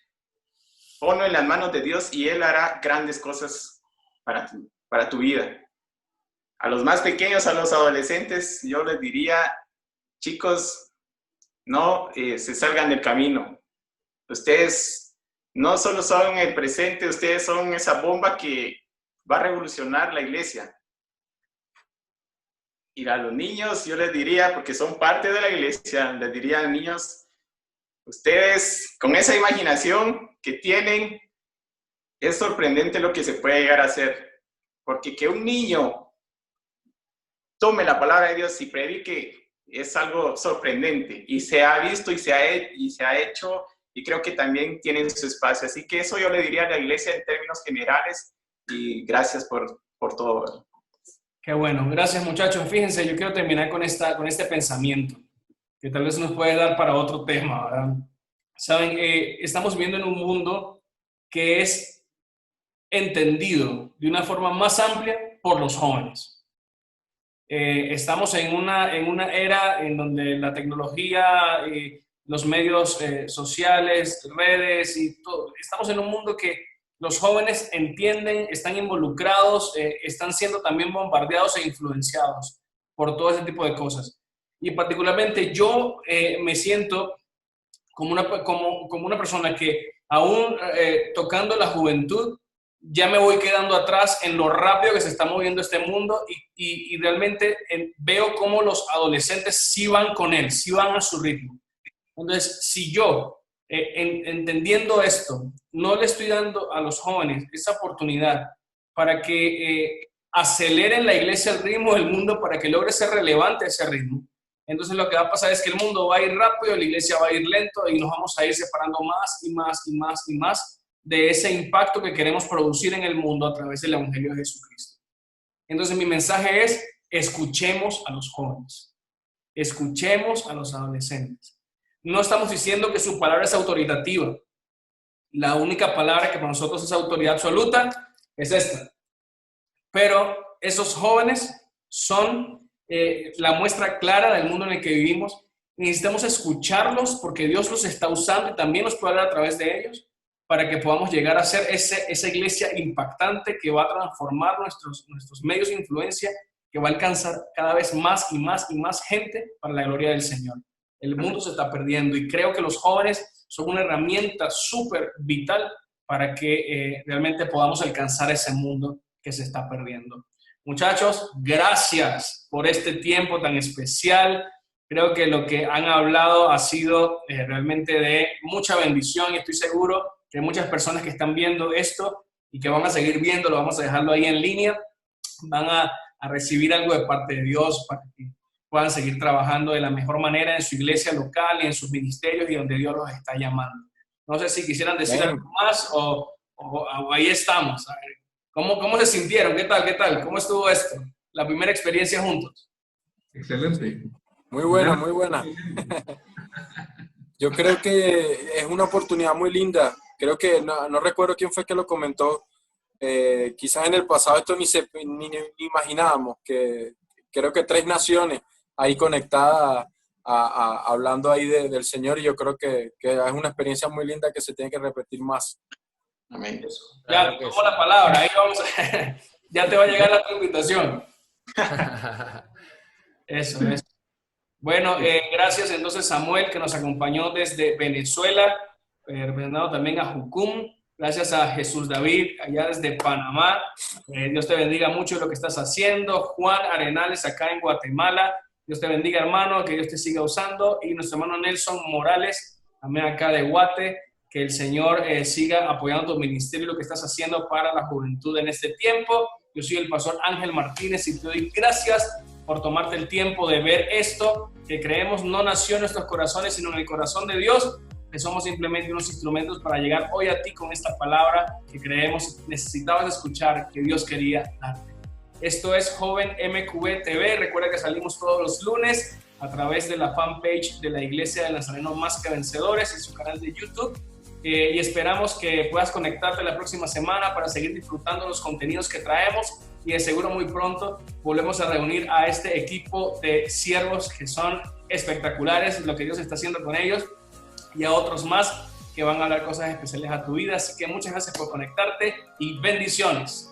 ponlo en las manos de Dios y Él hará grandes cosas para tu vida. A los más pequeños, a los adolescentes, yo les diría, chicos, no se salgan del camino. Ustedes no solo son el presente, ustedes son esa bomba que va a revolucionar la iglesia. Y a los niños, yo les diría, porque son parte de la iglesia, les diría a niños, ustedes con esa imaginación que tienen, es sorprendente lo que se puede llegar a hacer. Porque que un niño tome la palabra de Dios y predique es algo sorprendente y se ha visto y se ha hecho, y creo que también tienen su espacio. Así que eso yo le diría a la iglesia en términos generales, y gracias por todo. Qué bueno, gracias muchachos. Fíjense, yo quiero terminar con este pensamiento, que tal vez nos puede dar para otro tema, ¿verdad? Saben, estamos viviendo en un mundo que es entendido de una forma más amplia por los jóvenes. Estamos en una era en donde la tecnología, los medios sociales, redes y todo, estamos en un mundo que los jóvenes entienden, están involucrados, están siendo también bombardeados e influenciados por todo ese tipo de cosas. Y particularmente yo me siento como una persona que aún tocando la juventud, ya me voy quedando atrás en lo rápido que se está moviendo este mundo y realmente veo cómo los adolescentes sí van con él, sí van a su ritmo. Entonces, si yo, entendiendo esto, no le estoy dando a los jóvenes esa oportunidad para que aceleren la iglesia el ritmo del mundo, para que logre ser relevante ese ritmo, entonces lo que va a pasar es que el mundo va a ir rápido, la iglesia va a ir lento y nos vamos a ir separando más y más y más y más de ese impacto que queremos producir en el mundo a través del Evangelio de Jesucristo. Entonces mi mensaje es, escuchemos a los jóvenes, escuchemos a los adolescentes. No estamos diciendo que su palabra es autoritativa. La única palabra que para nosotros es autoridad absoluta es esta. Pero esos jóvenes son la muestra clara del mundo en el que vivimos. Necesitamos escucharlos porque Dios los está usando y también nos puede hablar a través de ellos, para que podamos llegar a ser esa iglesia impactante que va a transformar nuestros medios de influencia, que va a alcanzar cada vez más y más y más gente para la gloria del Señor. El mundo se está perdiendo y creo que los jóvenes son una herramienta súper vital para que realmente podamos alcanzar ese mundo que se está perdiendo. Muchachos, gracias por este tiempo tan especial. Creo que lo que han hablado ha sido realmente de mucha bendición y estoy seguro que hay muchas personas que están viendo esto y que van a seguir viéndolo, vamos a dejarlo ahí en línea, van a recibir algo de parte de Dios para que puedan seguir trabajando de la mejor manera en su iglesia local y en sus ministerios y donde Dios los está llamando. No sé si quisieran decir algo más o ahí estamos. A ver, ¿cómo se sintieron? ¿Qué tal? ¿Cómo estuvo esto? La primera experiencia juntos. Excelente. Muy buena, muy buena. Yo creo que es una oportunidad muy linda. Creo que, no recuerdo quién fue que lo comentó, quizás en el pasado esto ni imaginábamos, que creo que 3 naciones ahí conectadas hablando ahí del Señor, y yo creo que es una experiencia muy linda que se tiene que repetir más. Amén. Ya, tomo la palabra, ahí vamos ya te va a llegar la invitación. Eso. Bueno, gracias entonces Samuel, que nos acompañó desde Venezuela, representando también a Jucum. Gracias a Jesús David, allá desde Panamá. Dios te bendiga mucho lo que estás haciendo. Juan Arenales, acá en Guatemala. Dios te bendiga, hermano, que Dios te siga usando. Y nuestro hermano Nelson Morales, también acá de Guate. Que el Señor siga apoyando tu ministerio y lo que estás haciendo para la juventud en este tiempo. Yo soy el pastor Ángel Martínez y te doy gracias por tomarte el tiempo de ver esto, que creemos no nació en nuestros corazones, sino en el corazón de Dios, que somos simplemente unos instrumentos para llegar hoy a ti con esta palabra que creemos necesitabas escuchar, que Dios quería darte. Esto es Joven MQB TV. Recuerda que salimos todos los lunes a través de la fanpage de la Iglesia del Nazareno Más que Vencedores en su canal de YouTube. Y esperamos que puedas conectarte la próxima semana para seguir disfrutando los contenidos que traemos y de seguro muy pronto volvemos a reunir a este equipo de siervos que son espectaculares, lo que Dios está haciendo con ellos, y a otros más que van a hablar cosas especiales a tu vida. Así que muchas gracias por conectarte y bendiciones.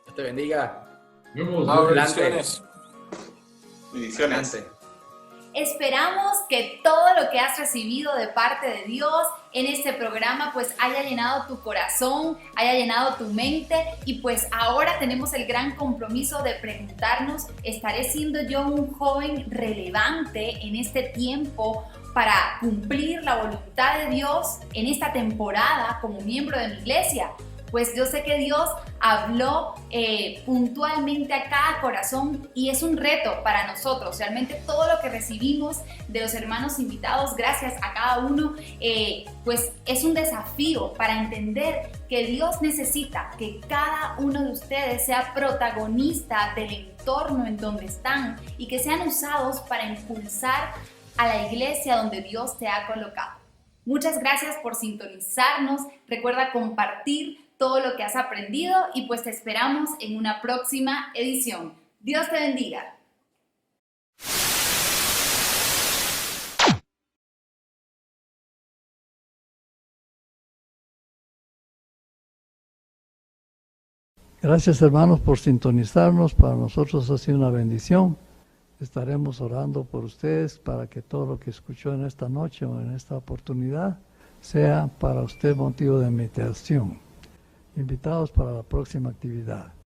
Dios te bendiga. Bendiciones. Bendiciones. Esperamos que todo lo que has recibido de parte de Dios en este programa pues haya llenado tu corazón, haya llenado tu mente, y pues ahora tenemos el gran compromiso de preguntarnos, ¿estaré siendo yo un joven relevante en este tiempo para cumplir la voluntad de Dios en esta temporada como miembro de mi iglesia? pues yo sé que Dios habló puntualmente a cada corazón y es un reto para nosotros. Realmente todo lo que recibimos de los hermanos invitados, gracias a cada uno, pues es un desafío para entender que Dios necesita que cada uno de ustedes sea protagonista del entorno en donde están y que sean usados para impulsar a la iglesia donde Dios te ha colocado. Muchas gracias por sintonizarnos. Recuerda compartir todo lo que has aprendido y pues te esperamos en una próxima edición. Dios te bendiga. Gracias, hermanos, por sintonizarnos. Para nosotros ha sido una bendición. Estaremos orando por ustedes para que todo lo que escuchó en esta noche o en esta oportunidad sea para usted motivo de meditación. Invitados para la próxima actividad.